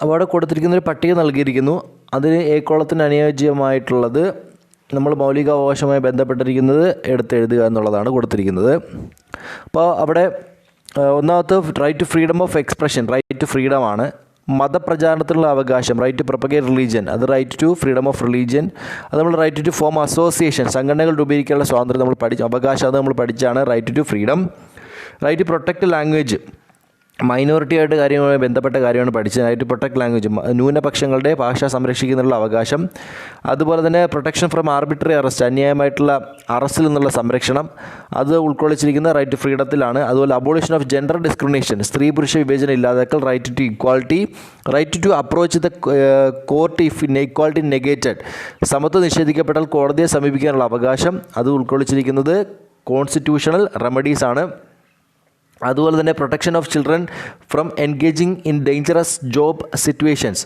അവിടെ കൊടുത്തിരിക്കുന്ന ഒരു പട്ടിക നൽകിയിരിക്കുന്നു. അതിന് എ കോളത്തിന് അനുയോജ്യമായിട്ടുള്ളത് നമ്മൾ മൗലികാവകാശവുമായി ബന്ധപ്പെട്ടിരിക്കുന്നത് എടുത്തെഴുതുക എന്നുള്ളതാണ് കൊടുത്തിരിക്കുന്നത്. അപ്പോൾ അവിടെ ഒന്നാമത്തെ right to freedom of expression, right to freedom ആണ്. മതപ്രചാരണത്തിനുള്ള അവകാശം, റൈറ്റ് ടു പ്രൊപ്പഗേറ്റ് റിലീജിയൻ, അത് right to freedom of religion. അത് നമ്മൾ റൈറ്റ് ടു ഫോം അസോസിയേഷൻ, സംഘടനകൾ രൂപീകരിക്കാനുള്ള സ്വാതന്ത്ര്യം നമ്മൾ അവകാശം അത് നമ്മൾ പഠിച്ചാണ്. Right to freedom. Right to protect language, minority ആയിട്ട് കാര്യങ്ങളുമായി ബന്ധപ്പെട്ട കാര്യമാണ് പഠിച്ചത്. റൈറ്റ് പ്രൊട്ടക്ട് ലാംഗ്വേജ്, ന്യൂനപക്ഷങ്ങളുടെ ഭാഷ സംരക്ഷിക്കുന്നതിനുള്ള അവകാശം. അതുപോലെ തന്നെ പ്രൊട്ടക്ഷൻ ഫ്രം ആർബിട്രറി അറസ്റ്റ്, അന്യായമായിട്ടുള്ള അറസ്റ്റിൽ നിന്നുള്ള സംരക്ഷണം, അത് ഉൾക്കൊള്ളിച്ചിരിക്കുന്ന റൈറ്റ് ടു ഫ്രീഡത്തിലാണ്. അതുപോലെ അബോളിഷൻ ഓഫ് ജെൻഡർ ഡിസ്ക്രിമിനേഷൻ, സ്ത്രീ പുരുഷ വിവേചനം ഇല്ലാതാക്കൽ. Right to equality, right to approach the court if equality negated, സമത്വം നിഷേധിക്കപ്പെട്ടാൽ കോടതിയെ സമീപിക്കാനുള്ള അവകാശം, അത് ഉൾക്കൊള്ളിച്ചിരിക്കുന്നത് കോൺസ്റ്റിറ്റ്യൂഷണൽ റെമഡീസ് ആണ്. അതുപോലെ തന്നെ protection of children from engaging in dangerous job situations,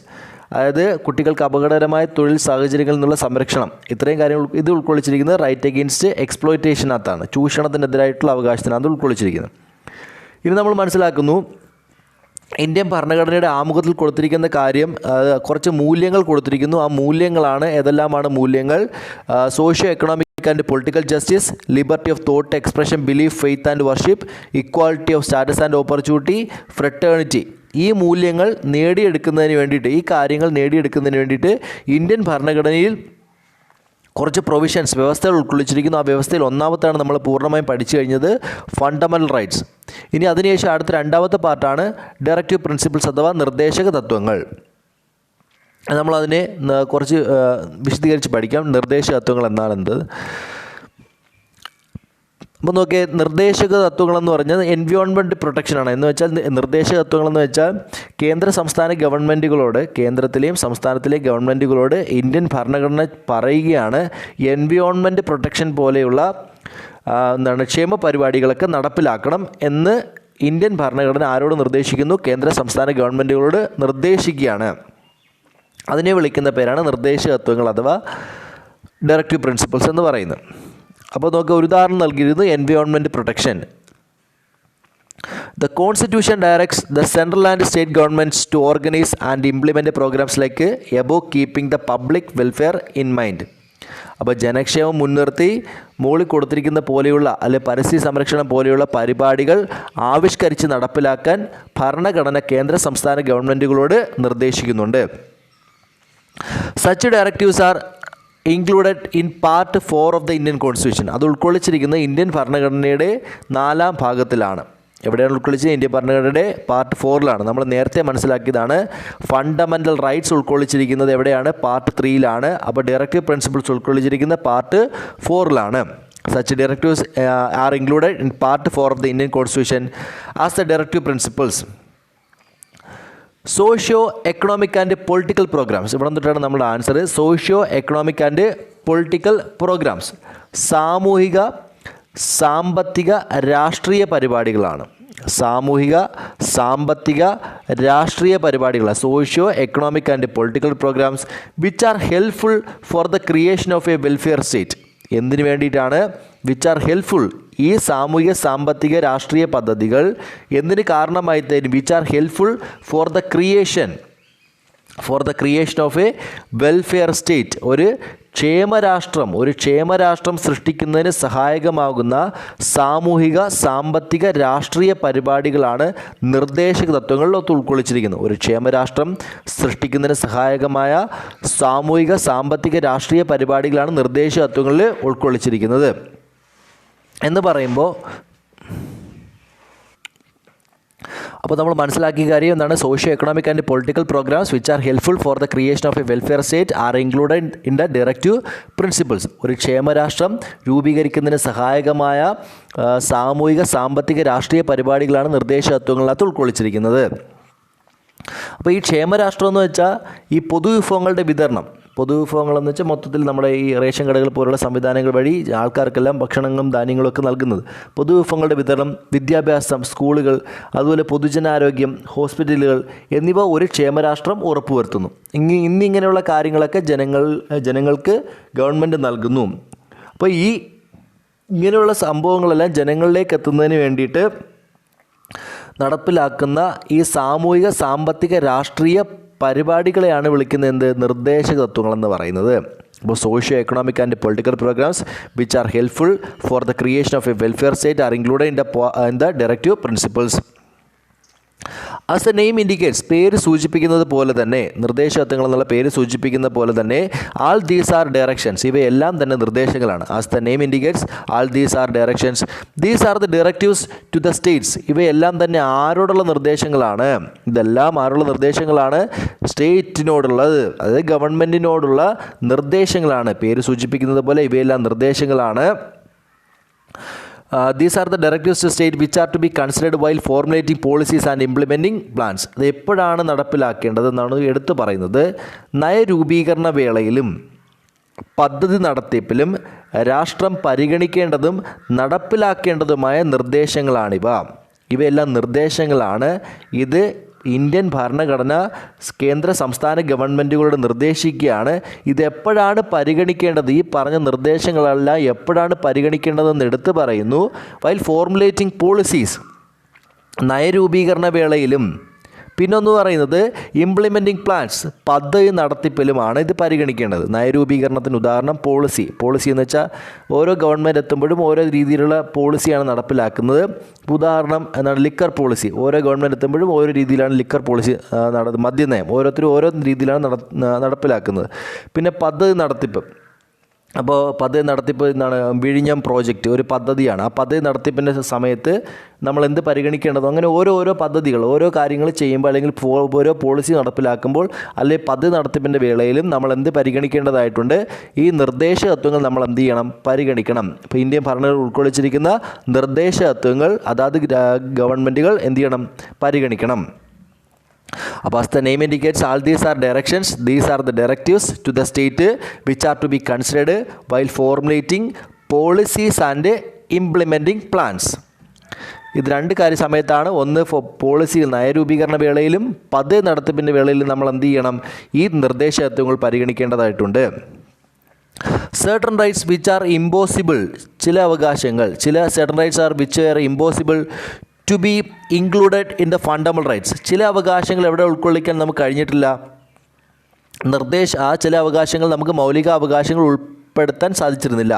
അതായത് കുട്ടികൾക്ക് അപകടകരമായ തൊഴിൽ സാഹചര്യങ്ങളിൽ നിന്നുള്ള സംരക്ഷണം. ഇത്രയും കാര്യങ്ങൾ ഇത് ഉൾക്കൊള്ളിച്ചിരിക്കുന്നത് റൈറ്റ് അഗെയിൻസ്റ്റ് എക്സ്പ്ലോയിറ്റേഷനകത്താണ്, ചൂഷണത്തിനെതിരായിട്ടുള്ള അവകാശത്തിനകത്ത് ഉൾക്കൊള്ളിച്ചിരിക്കുന്നത്. ഇനി നമ്മൾ മനസ്സിലാക്കുന്നു ഇന്ത്യൻ ഭരണഘടനയുടെ ആമുഖത്തിൽ കൊടുത്തിരിക്കുന്ന കാര്യം, കുറച്ച് മൂല്യങ്ങൾ കൊടുത്തിരിക്കുന്നു. ആ മൂല്യങ്ങളാണ് ഏതെല്ലാമാണ് മൂല്യങ്ങൾ? Socio economic and political justice, liberty of thought expression, belief, faith and worship, equality of status and opportunity, fraternity. ഈ മൂല്യങ്ങൾ നേടിയെടുക്കുന്നതിന് വേണ്ടിയിട്ട്, ഈ കാര്യങ്ങൾ നേടിയെടുക്കുന്നതിന് വേണ്ടിയിട്ട് ഇന്ത്യൻ ഭരണഘടനയിൽ കുറച്ച് പ്രൊവിഷൻസ്, വ്യവസ്ഥകൾ ഉൾക്കൊള്ളിച്ചിരിക്കുന്നു. ആ വ്യവസ്ഥയിൽ ഒന്നാമത്താണ് നമ്മൾ പൂർണ്ണമായും പഠിച്ചു കഴിഞ്ഞത്, ഫണ്ടമെൻ്റൽ റൈറ്റ്സ്. ഇനി അതിനുശേഷം അടുത്ത രണ്ടാമത്തെ പാർട്ടാണ് ഡയറക്റ്റീവ് പ്രിൻസിപ്പിൾസ് അഥവാ നിർദ്ദേശക തത്വങ്ങൾ. നമ്മളതിനെ കുറച്ച് വിശദീകരിച്ച് പഠിക്കാം. നിർദ്ദേശക തത്വങ്ങൾ എന്നാണെന്ത്? അപ്പോൾ നോക്കിയേ, നിർദ്ദേശക തത്വങ്ങളെന്ന് പറഞ്ഞാൽ എൻവയോൺമെൻറ്റ് പ്രൊട്ടക്ഷനാണ്. എന്ന് വെച്ചാൽ നിർദ്ദേശക തത്വങ്ങളെന്ന് വെച്ചാൽ കേന്ദ്ര സംസ്ഥാന ഗവൺമെൻറ്റുകളോട്, കേന്ദ്രത്തിലെയും സംസ്ഥാനത്തിലെയും ഗവൺമെൻറ്റുകളോട് ഇന്ത്യൻ ഭരണഘടന പറയുകയാണ് എൻവയോൺമെൻറ്റ് പ്രൊട്ടക്ഷൻ പോലെയുള്ള ക്ഷേമ പരിപാടികളൊക്കെ നടപ്പിലാക്കണം എന്ന് ഇന്ത്യൻ ഭരണഘടന ആരോട് നിർദ്ദേശിക്കുന്നു? കേന്ദ്ര സംസ്ഥാന ഗവൺമെൻറ്റുകളോട് നിർദ്ദേശിക്കുകയാണ്. അതിനെ വിളിക്കുന്ന പേരാണ് നിർദ്ദേശക തത്വങ്ങൾ അഥവാ ഡയറക്റ്റീവ് പ്രിൻസിപ്പിൾസ് എന്ന് പറയുന്നത്. അപ്പോൾ നമുക്ക് ഒരു ഉദാഹരണം നൽകിയിരുന്നു, environment protection. The Constitution directs the central and state governments to organize and implement programs like above, keeping the public welfare in mind. അപ്പോൾ ജനക്ഷേമം മുൻനിർത്തി മുകളിൽ കൊടുത്തിരിക്കുന്ന പോലെയുള്ള അല്ലെ പരിസ്ഥിതി സംരക്ഷണം പോലെയുള്ള പരിപാടികൾ ആവിഷ്കരിച്ച് നടപ്പിലാക്കാൻ ഭരണഘടന കേന്ദ്ര സംസ്ഥാന ഗവൺമെൻറ്റുകളോട് നിർദ്ദേശിക്കുന്നുണ്ട്. Such directives are included in Part 4 of the Indian Constitution. അത് ഉൾക്കൊള്ളിച്ചിരിക്കുന്ന ഇന്ത്യൻ ഭരണഘടനയുടെ 4-ാം ഭാഗത്തിലാണ്. എവിടെയാണ് ഉൾക്കൊള്ളിച്ചത്? ഇന്ത്യൻ ഭരണഘടനയുടെ പാർട്ട് 4-ലാണ്. നമ്മൾ നേരത്തെ മനസ്സിലാക്കിയതാണ്. ഫണ്ടമെൻ്റൽ റൈറ്റ്സ് ഉൾക്കൊള്ളിച്ചിരിക്കുന്നത് എവിടെയാണ്? പാർട്ട് 3-ലാണ്. അപ്പോൾ ഡയറക്റ്റീവ് പ്രിൻസിപ്പിൾസ് ഉൾക്കൊള്ളിച്ചിരിക്കുന്ന പാർട്ട് 4-ലാണ്. Such directives are included in Part 4 of the Indian Constitution as the directive principles. Socio economic and political programmes. ഇവിടെ നിന്നിട്ടാണ് നമ്മുടെ answer. Socio economic and political programmes സാമൂഹിക സാമ്പത്തിക രാഷ്ട്രീയ പരിപാടികളാണ്. സാമൂഹിക സാമ്പത്തിക രാഷ്ട്രീയ പരിപാടികളാണ് socio economic and political programmes which are helpful for the creation of a welfare state. എന്തിനു വേണ്ടിയിട്ടാണ്? വിച്ച് ആർ ഹെൽപ്ഫുൾ, ഈ സാമൂഹിക സാമ്പത്തിക രാഷ്ട്രീയ പദ്ധതികൾ എന്തിന് കാരണമായി തരും? Which are helpful for the creation of a welfare state. ഒരു ക്ഷേമരാഷ്ട്രം സൃഷ്ടിക്കുന്നതിന് സഹായകമാകുന്ന സാമൂഹിക സാമ്പത്തിക രാഷ്ട്രീയ പരിപാടികളാണ് നിർദ്ദേശക തത്വങ്ങളിൽ ഉൾക്കൊള്ളിച്ചിരിക്കുന്നത്. ഒരു ക്ഷേമരാഷ്ട്രം സൃഷ്ടിക്കുന്നതിന് സഹായകമായ സാമൂഹിക സാമ്പത്തിക രാഷ്ട്രീയ പരിപാടികളാണ് നിർദ്ദേശക തത്വങ്ങളിൽ ഉൾക്കൊള്ളിച്ചിരിക്കുന്നത് എന്ന് പറയുമ്പോൾ, അപ്പോൾ നമ്മൾ മനസ്സിലാക്കിയ കാര്യം എന്താണ്? Socio economic and political programmes which are helpful for the creation of a welfare state are included in the directive principles. ഒരു ക്ഷേമരാഷ്ട്രം രൂപീകരിക്കുന്നതിന് സഹായകമായ സാമൂഹിക സാമ്പത്തിക രാഷ്ട്രീയ പരിപാടികളാണ് നിർദ്ദേശക തത്വങ്ങളിനകത്ത് ഉൾക്കൊള്ളിച്ചിരിക്കുന്നത്. അപ്പോൾ ഈ ക്ഷേമരാഷ്ട്രം എന്ന് വെച്ചാൽ ഈ പൊതുവിഭവങ്ങളുടെ വിതരണം. പൊതുവിഭവങ്ങളെന്ന് വെച്ചാൽ മൊത്തത്തിൽ നമ്മുടെ ഈ റേഷൻ കടകൾ പോലുള്ള സംവിധാനങ്ങൾ വഴി ആൾക്കാർക്കെല്ലാം ഭക്ഷണങ്ങളും ധാന്യങ്ങളും ഒക്കെ നൽകുന്നത്. പൊതുവിഭവങ്ങളുടെ വിതരണം, വിദ്യാഭ്യാസം, സ്കൂളുകൾ, അതുപോലെ പൊതുജനാരോഗ്യം, ഹോസ്പിറ്റലുകൾ എന്നിവ ഒരു ക്ഷേമരാഷ്ട്രം ഉറപ്പുവരുത്തുന്നു. ഇന്നിങ്ങനെയുള്ള കാര്യങ്ങളൊക്കെ ജനങ്ങൾക്ക് ഗവൺമെൻറ് നൽകുന്നു. അപ്പോൾ ഇങ്ങനെയുള്ള സംഭവങ്ങളെല്ലാം ജനങ്ങളിലേക്ക് എത്തുന്നതിന് വേണ്ടിയിട്ട് നടപ്പിലാക്കുന്ന ഈ സാമൂഹിക സാമ്പത്തിക രാഷ്ട്രീയ പരിപാടികളെയാണ് വിളിക്കുന്നത് എന്ത്, നിർദ്ദേശക തത്വങ്ങളെന്ന് പറയുന്നത്. അപ്പോൾ socio economic and political programmes which are helpful for the creation of a welfare state are included in the directive principles. As the name indicates, പേര് സൂചിപ്പിക്കുന്നത് പോലെ തന്നെ, നിർദ്ദേശതത്വങ്ങൾ എന്നുള്ള പേര് സൂചിപ്പിക്കുന്ന പോലെ തന്നെ, ആൾ ദീസ് ആർ ഡയറക്ഷൻസ്, ഇവയെല്ലാം തന്നെ നിർദ്ദേശങ്ങളാണ്. As the name indicates all these are directions, these are the directives to the states, ഇവയെല്ലാം തന്നെ ആരോടുള്ള നിർദ്ദേശങ്ങളാണ്? ഇതെല്ലാം ആരുള്ള നിർദ്ദേശങ്ങളാണ്? സ്റ്റേറ്റിനോടുള്ളത്, അതായത് ഗവൺമെൻറ്റിനോടുള്ള നിർദ്ദേശങ്ങളാണ്. പേര് സൂചിപ്പിക്കുന്നത് പോലെ ഇവയെല്ലാം നിർദ്ദേശങ്ങളാണ്. These are the directives to state which are to be considered while formulating policies and implementing plans. അത് എപ്പോഴാണ് നടപ്പിലാക്കേണ്ടതെന്നാണ് എടുത്തു പറയുന്നത്. നയരൂപീകരണ വേളയിലും പദ്ധതി നടത്തിപ്പിലും രാഷ്ട്രം പരിഗണിക്കേണ്ടതും നടപ്പിലാക്കേണ്ടതുമായ നിർദ്ദേശങ്ങളാണിവ. ഇവയെല്ലാം നിർദ്ദേശങ്ങളാണ്. ഇത് ഇന്ത്യൻ ഭരണഘടന കേന്ദ്ര സംസ്ഥാന ഗവൺമെൻറ്റുകളോട് നിർദ്ദേശിക്കുകയാണ്. ഇതെപ്പോഴാണ് പരിഗണിക്കേണ്ടത്? ഈ പറഞ്ഞ നിർദ്ദേശങ്ങളെല്ലാം എപ്പോഴാണ് പരിഗണിക്കേണ്ടതെന്ന് എടുത്തു പറയുന്നു. വൈൽ ഫോർമുലേറ്റിംഗ് പോളിസീസ്, നയരൂപീകരണ വേളയിലും. പിന്നൊന്ന് പറയുന്നത് ഇംപ്ലിമെൻറ്റിംഗ് പ്ലാൻസ്, പദ്ധതി നടത്തിപ്പിലുമാണ് ഇത് പരിഗണിക്കേണ്ടത്. നയരൂപീകരണത്തിന് ഉദാഹരണം പോളിസി എന്ന് വെച്ചാൽ ഓരോ ഗവൺമെൻറ് എത്തുമ്പോഴും ഓരോ രീതിയിലുള്ള പോളിസിയാണ് നടപ്പിലാക്കുന്നത്. ഉദാഹരണം എന്താണ്, ലിക്കർ പോളിസി. ഓരോ ഗവൺമെൻറ് എത്തുമ്പോഴും ഓരോ രീതിയിലാണ് ലിക്കർ പോളിസി മദ്യനയം ഓരോരുത്തരും ഓരോ രീതിയിലാണ് നടപ്പിലാക്കുന്നത്. പിന്നെ പദ്ധതി നടത്തിപ്പ്, അപ്പോൾ പദ്ധതി നടത്തിപ്പ് എന്താണ്, വിഴിഞ്ഞം പ്രോജക്റ്റ് ഒരു പദ്ധതിയാണ്. ആ പദ്ധതി നടത്തിപ്പിൻ്റെ സമയത്ത് നമ്മൾ എന്ത് പരിഗണിക്കേണ്ടതോ അങ്ങനെ ഓരോ പദ്ധതികൾ ഓരോ കാര്യങ്ങൾ ചെയ്യുമ്പോൾ അല്ലെങ്കിൽ ഓരോ പോളിസി നടപ്പിലാക്കുമ്പോൾ അല്ലെങ്കിൽ പദ്ധതി നടത്തിപ്പിൻ്റെ വേളയിലും നമ്മൾ എന്ത് പരിഗണിക്കേണ്ടതായിട്ടുണ്ട്? ഈ നിർദ്ദേശ തത്വങ്ങൾ നമ്മൾ എന്ത് ചെയ്യണം? പരിഗണിക്കണം. ഇപ്പോൾ ഇന്ത്യൻ ഭരണഘടന ഉൾക്കൊള്ളിച്ചിരിക്കുന്ന നിർദ്ദേശ തത്വങ്ങൾ അതാത് ഗവൺമെൻറ്റുകൾ എന്ത് ചെയ്യണം? പരിഗണിക്കണം. അപ്പോൾ as the name indicates, all these are directions, these are the directives to the state which are to be considered while formulating policies and implementing plans. ഇത് രണ്ട് സമയത്താണ്. ഒന്ന് പോളിസി നയരൂപീകരണ വേളയിലും പദ്ധതി നടത്തിപ്പിൻ്റെ വേളയിലും നമ്മൾ എന്ത് ചെയ്യണം? ഈ നിർദ്ദേശതത്വങ്ങൾ പരിഗണിക്കേണ്ടതായിട്ടുണ്ട്. certain rights which are impossible, ചില അവകാശങ്ങൾ, certain rights are which are impossible to be included in the fundamental rights. ചില അവകാശങ്ങൾ എവിടെ ഉൾക്കൊള്ളിക്കാൻ നമുക്ക് കഴിഞ്ഞിട്ടില്ല? ചില അവകാശങ്ങൾ നമുക്ക് മൗലിക അവകാശങ്ങൾ ഉൾപ്പെടുത്താൻ സാധിച്ചിരുന്നില്ല.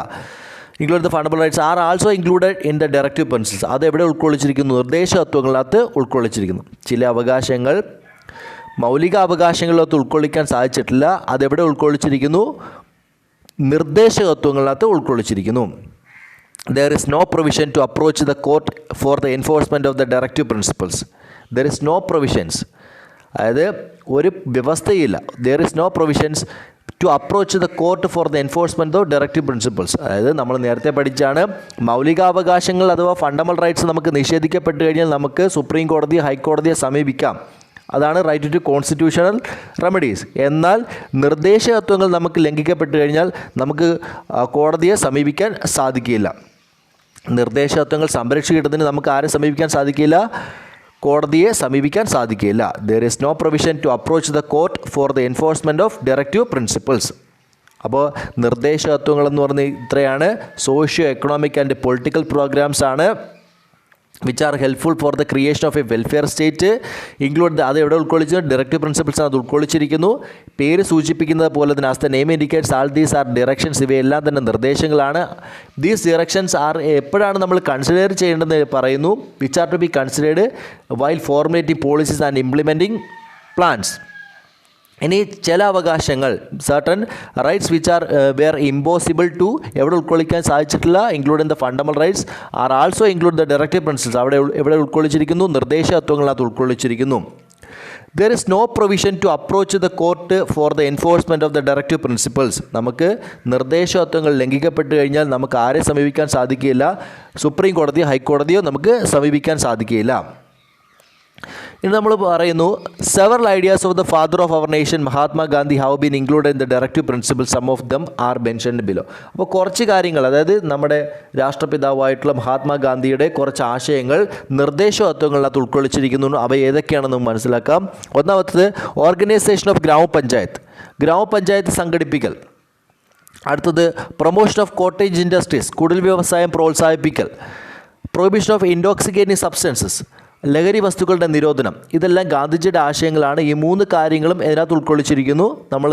include the fundamental rights are also included in the directive principles. അത് എവിടെ ഉൾക്കൊള്ളിച്ചിരിക്കുന്നു? നിർദ്ദേശ തത്വങ്ങളിനകത്ത് ഉൾക്കൊള്ളിച്ചിരിക്കുന്നു. ചില അവകാശങ്ങൾ മൗലിക അവകാശങ്ങളിലകത്ത് ഉൾക്കൊള്ളിക്കാൻ സാധിച്ചിട്ടില്ല. അതെവിടെ ഉൾക്കൊള്ളിച്ചിരിക്കുന്നു? നിർദ്ദേശ തത്വങ്ങളിനകത്ത് ഉൾക്കൊള്ളിച്ചിരിക്കുന്നു. There is no provision to approach the court for the enforcement of the directive principles. There is no provisions. അതായത് ഒരു വ്യവസ്ഥയില്ല. There is no provisions to approach the court for the enforcement of directive principles. അതായത് നമ്മൾ നേരത്തെ പഠിച്ചാണ് മൗലികാവകാശങ്ങൾ അഥവാ fundamental rights നമുക്ക് നിഷേധിക്കപ്പെട്ട് കഴിഞ്ഞാൽ നമുക്ക് സുപ്രീം കോടതി ഹൈക്കോടതിയെ സമീപിക്കാം. അതാണ് റൈറ്റ് ടു കോൺസ്റ്റിറ്റ്യൂഷണൽ റെമഡീസ്. എന്നാൽ നിർദ്ദേശ തത്വങ്ങൾ നമുക്ക് ലംഘിക്കപ്പെട്ട് കഴിഞ്ഞാൽ നമുക്ക് കോടതിയെ സമീപിക്കാൻ സാധിക്കില്ല. നിർദ്ദേശ തത്വങ്ങൾ സംരക്ഷിക്കുന്നതിന് നമുക്ക് ആരെ സമീപിക്കാൻ സാധിക്കില്ല? കോടതിയെ സമീപിക്കാൻ സാധിക്കില്ല. There is no provision to approach the court for the enforcement of directive principles. അപ്പോൾ നിർദ്ദേശ തത്വങ്ങളെന്ന് പറഞ്ഞാൽ ഇത്രയാണ്. Socio economic and political programmes ആണ് which are helpful for the creation of a welfare state. Include അത് എവിടെ ഉൾക്കൊള്ളിച്ചത്? ഡയറക്റ്റീവ് പ്രിൻസിപ്പിൾസ് അത് ഉൾക്കൊള്ളിച്ചിരിക്കുന്നു. പേര് സൂചിപ്പിക്കുന്നത് പോലെ തന്നെ as the name indicates all these are directions, ഇവയെല്ലാം തന്നെ നിർദ്ദേശങ്ങളാണ്. ദീസ് ഡയറക്ഷൻസ് ആർ എപ്പോഴാണ് നമ്മൾ കൺസിഡർ ചെയ്യേണ്ടതെന്ന് പറയുന്നു. Which are to be considered while formulating policies and implementing plans. ഇനി ചില അവകാശങ്ങൾ certain rights which are were impossible to എവിടെ ഉൾക്കൊള്ളിക്കാൻ സാധിച്ചിട്ടില്ല. Include in the fundamental rights are also include the directive principles. അവിടെ എവിടെ ഉൾക്കൊള്ളിച്ചിരിക്കുന്നു? നിർദ്ദേശ തത്വങ്ങളകത്ത് ഉൾക്കൊള്ളിച്ചിരിക്കുന്നു. There is no provision to approach the court for the enforcement of the directive principles. നമുക്ക് നിർദ്ദേശ തത്വങ്ങൾ ലംഘിക്കപ്പെട്ട് കഴിഞ്ഞാൽ നമുക്ക് ആരെ സമീപിക്കാൻ സാധിക്കുകയില്ല? സുപ്രീം കോടതിയോ ഹൈക്കോടതിയോ നമുക്ക് സമീപിക്കാൻ സാധിക്കുകയില്ല. ഇനി നമ്മൾ പറയുന്നു several ideas of the father of our nation Mahatma Gandhi have been included in the directive principle. Some of them are mentioned below. അപ്പോൾ കുറച്ച് കാര്യങ്ങൾ, അതായത് നമ്മുടെ രാഷ്ട്രപിതാവായിട്ടുള്ള മഹാത്മാഗാന്ധിയുടെ കുറച്ച് ആശയങ്ങൾ നിർദ്ദേശ തത്വങ്ങളിനകത്ത് ഉൾക്കൊള്ളിച്ചിരിക്കുന്നു. അവ ഏതൊക്കെയാണെന്ന് മനസ്സിലാക്കാം. ഒന്നാമത്തത് ഓർഗനൈസേഷൻ ഓഫ് ഗ്രാമപഞ്ചായത്ത് സംഘടിപ്പിക്കൽ. അടുത്തത് പ്രൊമോഷൻ ഓഫ് കോട്ടേജ് ഇൻഡസ്ട്രീസ്, കുടിൽ വ്യവസായം പ്രോത്സാഹിപ്പിക്കൽ. പ്രൊഹിബിഷൻ ഓഫ് ഇൻടോക്സിക്കേറ്റിംഗ് സബ്സ്റ്റൻസസ്, ലഹരി വസ്തുക്കളുടെ നിരോധനം, ഇതെല്ലാം ഗാന്ധിജിയുടെ ആശയങ്ങളാണ്. ഈ 3 കാര്യങ്ങളും ഇതിനകത്ത് ഉൾക്കൊള്ളിച്ചിരിക്കുന്നു. നമ്മൾ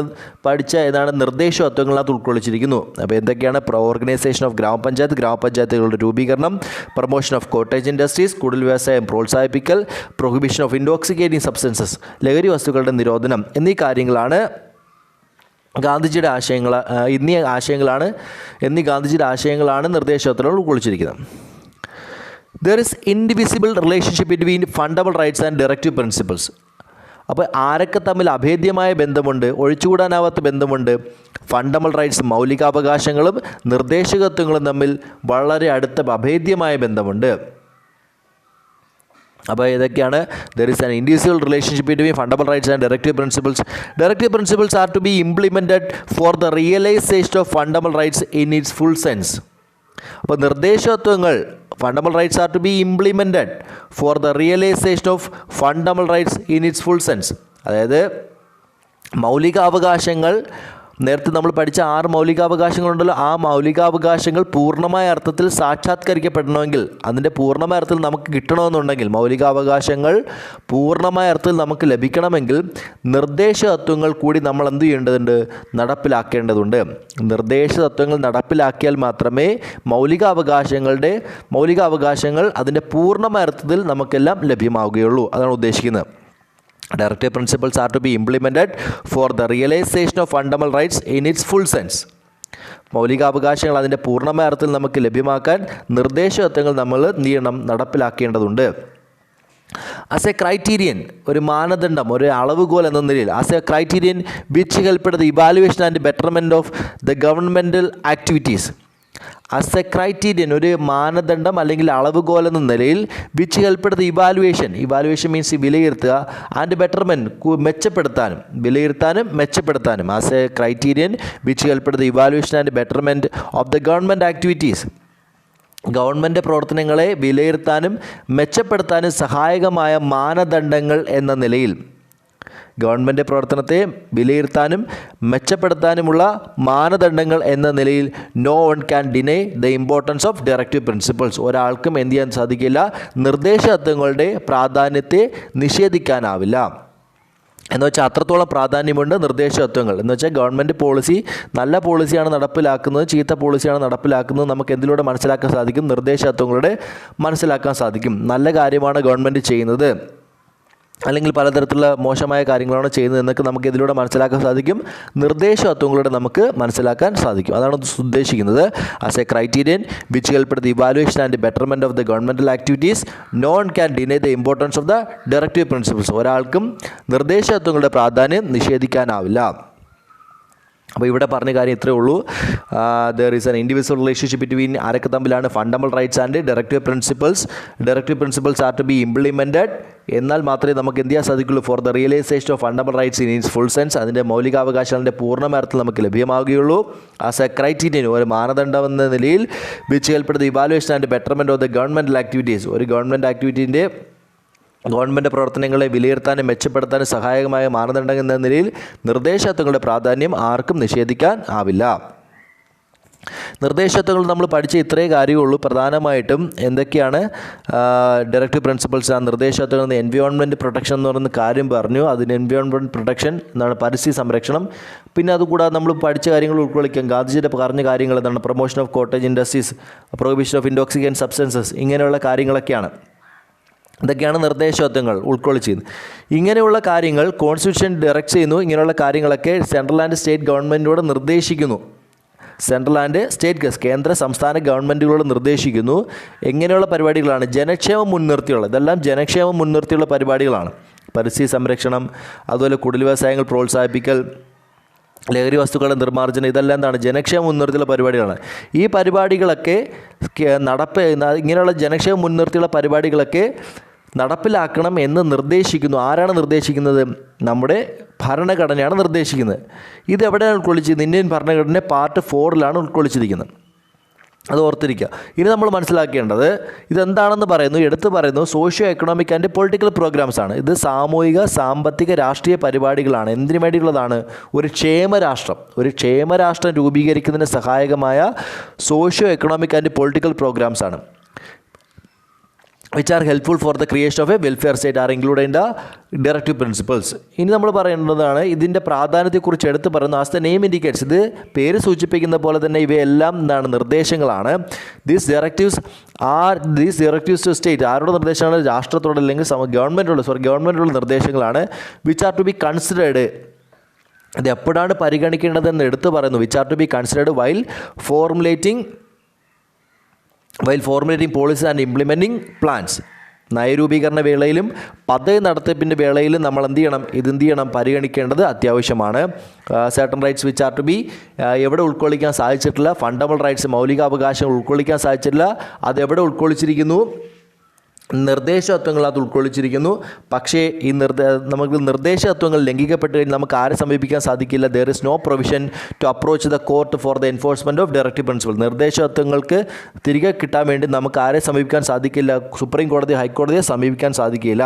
പഠിച്ച ഏതാണ് നിർദ്ദേശതത്വങ്ങളിനകത്ത് ഉൾക്കൊള്ളിച്ചിരിക്കുന്നു. അപ്പോൾ എന്തൊക്കെയാണ്? ഓർഗനൈസേഷൻ ഓഫ് ഗ്രാമപഞ്ചായത്തുകളുടെ രൂപീകരണം, പ്രൊമോഷൻ ഓഫ് കോട്ടേജ് ഇൻഡസ്ട്രീസ്, കുടിൽ വ്യവസായം പ്രോത്സാഹിപ്പിക്കൽ, പ്രൊഹിബിഷൻ ഓഫ് ഇൻടോക്സിക്കേറ്റിംഗ് സബ്സ്റ്റൻസസ്, ലഹരി വസ്തുക്കളുടെ നിരോധനം എന്നീ കാര്യങ്ങളാണ് ഗാന്ധിജിയുടെ ആശയങ്ങളാണ് നിർദ്ദേശതത്വങ്ങൾ ഉൾക്കൊള്ളിച്ചിരിക്കുന്നത്. There is indivisible relationship between fundamental rights and directive principles. അപ്പോൾ ആരൊക്കെ തമ്മിൽ അഭേദ്യമായ ബന്ധമുണ്ട്, ഒഴിച്ചുകൂടാനാവാത്ത ബന്ധമുണ്ട്? ഫണ്ടമെൻ്റൽ റൈറ്റ്സ് മൗലികാവകാശങ്ങളും നിർദ്ദേശകത്വങ്ങളും തമ്മിൽ വളരെ അടുത്ത അഭേദ്യമായ ബന്ധമുണ്ട്. അപ്പോൾ ഇതൊക്കെയാണ് there is an indivisible relationship between fundamental rights and directive principles. Directive principles are to be implemented for the realization of fundamental rights in its full sense. അപ്പോൾ നിർദ്ദേശതത്വങ്ങൾ fundamental rights are to be implemented for the realisation of fundamental rights in its full sense. അതായത് മൗലികാവകാശങ്ങൾ, നേരത്തെ നമ്മൾ പഠിച്ച 6 മൗലികാവകാശങ്ങളുണ്ടല്ലോ, ആ മൗലികാവകാശങ്ങൾ പൂർണ്ണമായ അർത്ഥത്തിൽ സാക്ഷാത്കരിക്കപ്പെടണമെങ്കിൽ, അതിൻ്റെ പൂർണ്ണമായ അർത്ഥത്തിൽ നമുക്ക് കിട്ടണമെന്നുണ്ടെങ്കിൽ, മൗലികാവകാശങ്ങൾ പൂർണ്ണമായ അർത്ഥത്തിൽ നമുക്ക് ലഭിക്കണമെങ്കിൽ നിർദ്ദേശതത്വങ്ങൾ കൂടി നമ്മൾ എന്ത് ചെയ്യേണ്ടതുണ്ട്? നടപ്പിലാക്കേണ്ടതുണ്ട്. നിർദ്ദേശതത്വങ്ങൾ നടപ്പിലാക്കിയാൽ മാത്രമേ മൗലികാവകാശങ്ങൾ അതിൻ്റെ പൂർണ്ണമായ അർത്ഥത്തിൽ നമുക്കെല്ലാം ലഭ്യമാവുകയുള്ളൂ. അതാണ് ഉദ്ദേശിക്കുന്നത്. Directive principles are to be implemented for the realization of fundamental rights in its full sense. മൗലികാവകാശങ്ങൾ അതിൻ്റെ പൂർണ്ണമായ അർത്ഥത്തിൽ നമുക്ക് ലഭ്യമാക്കാൻ നിർദ്ദേശതത്വങ്ങൾ നമ്മൾ നടപ്പിലാക്കേണ്ടതുണ്ട്. ആസ് എ ക്രൈറ്റീരിയൻ, ഒരു മാനദണ്ഡം, ഒരു അളവുകോൽ എന്ന നിലയിൽ, as a criterion which help the evaluation and betterment of the governmental activities. As a criterion, ഒരു മാനദണ്ഡം അല്ലെങ്കിൽ അളവുകോൽ എന്ന നിലയിൽ, which help the evaluation means വിലയിരുത്തുക, ആൻഡ് ബെറ്റർമെൻറ്റ് മെച്ചപ്പെടുത്താനും, as a criterion which help the evaluation and betterment of the government activities. Government പ്രവർത്തനങ്ങളെ വിലയിരുത്താനും മെച്ചപ്പെടുത്താനും സഹായകമായ മാനദണ്ഡങ്ങൾ എന്ന നിലയിൽ, ഗവൺമെൻറ് പ്രവർത്തനത്തെ വിലയിരുത്താനും മെച്ചപ്പെടുത്താനുമുള്ള മാനദണ്ഡങ്ങൾ എന്ന നിലയിൽ no one can deny the importance of directive principles. ഒരാൾക്കും എന്ത് ചെയ്യാൻ സാധിക്കില്ല? നിർദ്ദേശതത്വങ്ങളുടെ പ്രാധാന്യത്തെ നിഷേധിക്കാനാവില്ല. എന്ന് വെച്ചാൽ അത്രത്തോളം പ്രാധാന്യമുണ്ട് നിർദ്ദേശതത്വങ്ങൾ. എന്ന് വെച്ചാൽ ഗവൺമെൻറ് പോളിസി നല്ല പോളിസിയാണ് നടപ്പിലാക്കുന്നത്, ചീത്ത പോളിസിയാണ് നടപ്പിലാക്കുന്നത്, നമുക്ക് എന്തിലൂടെ മനസ്സിലാക്കാൻ സാധിക്കും? നിർദ്ദേശതത്വങ്ങളുടെ മനസ്സിലാക്കാൻ സാധിക്കും. നല്ല കാര്യമാണ് ഗവൺമെൻറ് ചെയ്യുന്നത്, അല്ലെങ്കിൽ പലതരത്തിലുള്ള മോശമായ കാര്യങ്ങളാണ് ചെയ്യുന്നത് എന്നൊക്കെ നമുക്ക് ഇതിലൂടെ മനസ്സിലാക്കാൻ സാധിക്കും. നിർദ്ദേശതത്വങ്ങളുടെ നമുക്ക് മനസ്സിലാക്കാൻ സാധിക്കും. അതാണ് ഉദ്ദേശിക്കുന്നത്. As a criterion which help the evaluation and betterment of the governmental activities no one can deny the importance of the directive principles. ഒരാൾക്കും നിർദ്ദേശതത്വങ്ങളുടെ പ്രാധാന്യം നിഷേധിക്കാനാവില്ല. അപ്പോൾ ഇവിടെ പറഞ്ഞ കാര്യം ഇത്രയേ ഉള്ളൂ. There is an individual relationship between ആരൊക്കെ തമ്മിലാണ്? Fundamental rights and directive principles are to be implemented. എന്നാൽ മാത്രമേ നമുക്ക് എന്ത് ചെയ്യാൻ സാധിക്കുള്ളൂ? For the realisation of fundamental rights in its full sense. അതിൻ്റെ മൗലികാവകാശങ്ങളുടെ പൂർണ്ണമായ അർത്ഥത്തിൽ നമുക്ക് ലഭ്യമാവുകയുള്ളൂ. ആസ് എ ക്രൈറ്റീരിയൻ, ഒരു മാനദണ്ഡം എന്ന നിലയിൽ, which help the evaluation and betterment of the governmental activities. ഒരു ഗവൺമെൻറ് പ്രവർത്തനങ്ങളെ വിലയിരുത്താനും മെച്ചപ്പെടുത്താനും സഹായകമായ മാനദണ്ഡം എന്ന നിലയിൽ നിർദ്ദേശതത്വങ്ങളുടെ പ്രാധാന്യം ആർക്കും നിഷേധിക്കാൻ ആവില്ല. നിർദ്ദേശതത്വങ്ങൾ നമ്മൾ പഠിച്ച ഇത്രേ കാര്യമുള്ളൂ. പ്രധാനമായിട്ടും എന്തൊക്കെയാണ് ഡയറക്റ്റീവ് പ്രിൻസിപ്പിൾസ്? ആ നിർദ്ദേശതത്വങ്ങൾ എൻവയോൺമെൻറ്റ് പ്രൊട്ടക്ഷൻ എന്ന് പറയുന്ന കാര്യം പറഞ്ഞു. അതിന് എൻവയോൺമെൻറ്റ് പ്രൊട്ടക്ഷൻ എന്താണ്? പരിസ്ഥിതി സംരക്ഷണം. പിന്നെ അതുകൂടാതെ നമ്മൾ പഠിച്ച കാര്യങ്ങൾ ഉൾക്കൊള്ളിക്കാം. ഗാന്ധിജിയുടെ പറഞ്ഞ കാര്യങ്ങൾ എന്താണ്? Promotion of cottage industries, prohibition of intoxicating substances, ഇങ്ങനെയുള്ള കാര്യങ്ങളൊക്കെയാണ്. ഇതൊക്കെയാണ് നിർദ്ദേശതത്വങ്ങൾ ഉൾക്കൊള്ളിച്ചിരുന്നത്. ഇങ്ങനെയുള്ള കാര്യങ്ങൾ കോൺസ്റ്റിറ്റ്യൂഷൻ ഡയറക്റ്റ് ചെയ്യുന്നു. ഇങ്ങനെയുള്ള കാര്യങ്ങളൊക്കെ സെൻട്രൽ ആൻഡ് സ്റ്റേറ്റ് ഗവൺമെൻറ്റിനോട് നിർദ്ദേശിക്കുന്നു. കേന്ദ്ര സംസ്ഥാന ഗവൺമെൻറ്റുകളോട് നിർദ്ദേശിക്കുന്നു. എങ്ങനെയുള്ള പരിപാടികളാണ്? ജനക്ഷേമം മുൻനിർത്തിയുള്ള, ഇതെല്ലാം ജനക്ഷേമം മുൻനിർത്തിയുള്ള പരിപാടികളാണ്. പരിസ്ഥിതി സംരക്ഷണം, അതുപോലെ കുടിൽ വ്യവസായങ്ങൾ പ്രോത്സാഹിപ്പിക്കൽ, ലഹരി വസ്തുക്കളുടെ നിർമ്മാർജ്ജനം, ഇതെല്ലാം എന്താണ്? ജനക്ഷേമം മുൻനിർത്തിയുള്ള പരിപാടികളാണ്. ഈ പരിപാടികളൊക്കെ ഇങ്ങനെയുള്ള ജനക്ഷേമം മുൻനിർത്തിയുള്ള പരിപാടികളൊക്കെ നടപ്പിലാക്കണം എന്ന് നിർദ്ദേശിക്കുന്നു. ആരാണ് നിർദ്ദേശിക്കുന്നത്? നമ്മുടെ ഭരണഘടനയാണ് നിർദ്ദേശിക്കുന്നത്. ഇതെവിടെയാണ് ഉൾക്കൊള്ളിച്ചിരിക്കുന്നത്? ഇന്ത്യൻ ഭരണഘടന പാർട്ട് 4 ഉൾക്കൊള്ളിച്ചിരിക്കുന്നത്. അത് ഓർത്തിരിക്കുക. ഇനി നമ്മൾ മനസ്സിലാക്കേണ്ടത് ഇതെന്താണെന്ന് പറയുന്നു, എടുത്തു പറയുന്നു. Socio economic and political programmes ആണ്. ഇത് സാമൂഹിക സാമ്പത്തിക രാഷ്ട്രീയ പരിപാടികളാണ്. എന്തിനു വേണ്ടിയുള്ളതാണ്? ഒരു ക്ഷേമരാഷ്ട്രം രൂപീകരിക്കുന്നതിന് സഹായകമായ socio economic and political programmes ആണ്. which are helpful for the creation of a welfare state are included in the directive principles. ഇനി നമ്മൾ പറയേണ്ടതാണ് ഇതിൻ്റെ പ്രാധാന്യത്തെക്കുറിച്ച് എടുത്ത് പറയുന്നത് ആസ് ദ നെയിം ഇൻഡിക്കേറ്റ്സ്, ഇത് പേര് സൂചിപ്പിക്കുന്ന പോലെ തന്നെ ഇവയെല്ലാം എന്താണ് നിർദ്ദേശങ്ങളാണ്. ദീസ് ഡയറക്റ്റീവ്സ് ടു സ്റ്റേറ്റ്, ആരുടെ നിർദ്ദേശമാണ്? രാഷ്ട്രത്തോട് അല്ലെങ്കിൽ ഗവൺമെൻറ്റുള്ള നിർദ്ദേശങ്ങളാണ്. Which are to be considered, ഇത് എപ്പോഴാണ് പരിഗണിക്കേണ്ടതെന്ന് എടുത്ത് പറയുന്നു. Which are to be considered while formulating policy and implementing plans. നയരൂപീകരണ വേളയിലും പദ്ധതി നടത്തിപ്പിൻ്റെ വേളയിലും നമ്മൾ എന്ത് ചെയ്യണം? പരിഗണിക്കേണ്ടത് അത്യാവശ്യമാണ്. Certain rights which are to be എവിടെ ഉൾക്കൊള്ളിക്കാൻ സാധിച്ചിട്ടില്ല? ഫണ്ടമെൻ്റൽ റൈറ്റ്സ്, മൗലികാവകാശങ്ങൾ ഉൾക്കൊള്ളിക്കാൻ സാധിച്ചിട്ടില്ല. അതെവിടെ ഉൾക്കൊള്ളിച്ചിരിക്കുന്നു? നിർദ്ദേശതത്വങ്ങൾ അത് ഉൾക്കൊള്ളിച്ചിരിക്കുന്നു. പക്ഷേ ഈ നമുക്ക് നിർദ്ദേശതത്വങ്ങൾ ലംഘിക്കപ്പെട്ട് കഴിഞ്ഞാൽ നമുക്ക് ആരെ സമീപിക്കാൻ സാധിക്കില്ല? There is no provision to approach the court for the enforcement of directive principle. നിർദ്ദേശതത്വങ്ങൾക്ക് തിരികെ കിട്ടാൻ വേണ്ടി നമുക്ക് ആരെ സമീപിക്കാൻ സാധിക്കില്ല? സുപ്രീം കോടതി, ഹൈക്കോടതിയെ സമീപിക്കാൻ സാധിക്കില്ല.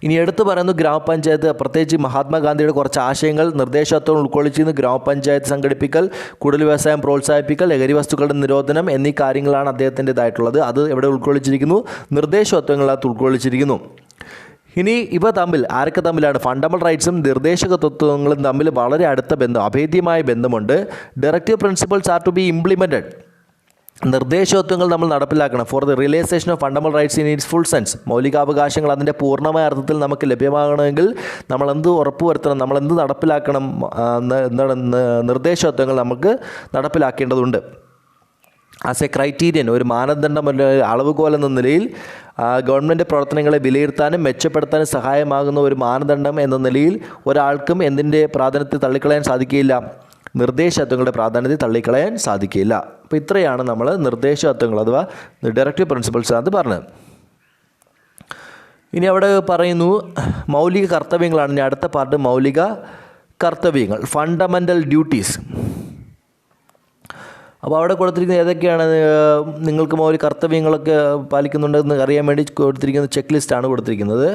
ഇനി എടുത്തു പറയുന്നു ഗ്രാമപഞ്ചായത്ത്, പ്രത്യേകിച്ച് മഹാത്മാഗാന്ധിയുടെ കുറച്ച് ആശയങ്ങൾ നിർദ്ദേശത്വം ഉൾക്കൊള്ളിച്ചിരുന്നു. ഗ്രാമപഞ്ചായത്ത് സംഘടിപ്പിക്കൽ, കുടിൽ വ്യവസായം പ്രോത്സാഹിപ്പിക്കൽ, ലഹരി വസ്തുക്കളുടെ നിരോധനം എന്നീ കാര്യങ്ങളാണ് അദ്ദേഹത്തിൻ്റെതായിട്ടുള്ളത്. അത് എവിടെ ഉൾക്കൊള്ളിച്ചിരിക്കുന്നു? നിർദ്ദേശതത്വങ്ങളകത്ത് ഉൾക്കൊള്ളിച്ചിരിക്കുന്നു. ഇനി ഇവ തമ്മിൽ ആരൊക്കെ തമ്മിലാണ്? ഫണ്ടമെൻ്റൽ റൈറ്റ്സും നിർദ്ദേശക തത്വങ്ങളും തമ്മിൽ വളരെ അടുത്ത ബന്ധം, അഭേദ്യമായ ബന്ധമുണ്ട്. Directive principles are to be implemented, നിർദ്ദേശതത്വങ്ങൾ നമ്മൾ നടപ്പിലാക്കണം. For the realisation of fundamental rights in its full sense, മൗലികാവകാശങ്ങൾ അതിൻ്റെ പൂർണ്ണമായ അർത്ഥത്തിൽ നമുക്ക് ലഭ്യമാകണമെങ്കിൽ നമ്മളെന്ത് ഉറപ്പുവരുത്തണം? നമ്മളെന്ത് നടപ്പിലാക്കണം? നിർദ്ദേശതത്വങ്ങൾ നമുക്ക് നടപ്പിലാക്കേണ്ടതുണ്ട്. ആസ് എ ക്രൈറ്റീരിയൻ, ഒരു മാനദണ്ഡം, അളവുകോൽ എന്ന നിലയിൽ ഗവൺമെൻറ് പ്രവർത്തനങ്ങളെ വിലയിരുത്താനും മെച്ചപ്പെടുത്താനും സഹായമാകുന്ന ഒരു മാനദണ്ഡം എന്ന നിലയിൽ ഒരാൾക്കും എന്തിൻ്റെ പ്രാധാന്യത്തെ തള്ളിക്കളയാൻ സാധിക്കുകയില്ല? നിർദ്ദേശതത്വങ്ങളുടെ പ്രാധാന്യത്തെ തള്ളിക്കളയാൻ സാധിക്കില്ല. അപ്പോൾ ഇത്രയാണ് നമ്മൾ നിർദ്ദേശതത്വങ്ങൾ അഥവാ ഡയറക്റ്റീവ് പ്രിൻസിപ്പിൾസ് അത് പറഞ്ഞത്. ഇനി അവിടെ പറയുന്നു മൗലിക കർത്തവ്യങ്ങളാണ്. ഇനി അടുത്ത പാർട്ട് മൗലിക കർത്തവ്യങ്ങൾ, ഫണ്ടമെൻ്റൽ ഡ്യൂട്ടീസ്. അപ്പോൾ അവിടെ കൊടുത്തിരിക്കുന്നത് ഏതൊക്കെയാണ് നിങ്ങൾക്ക് മൗലിക കർത്തവ്യങ്ങളൊക്കെ പാലിക്കുന്നുണ്ടെന്ന് അറിയാൻ വേണ്ടി കൊടുത്തിരിക്കുന്ന ചെക്ക് ലിസ്റ്റാണ് കൊടുത്തിരിക്കുന്നത്.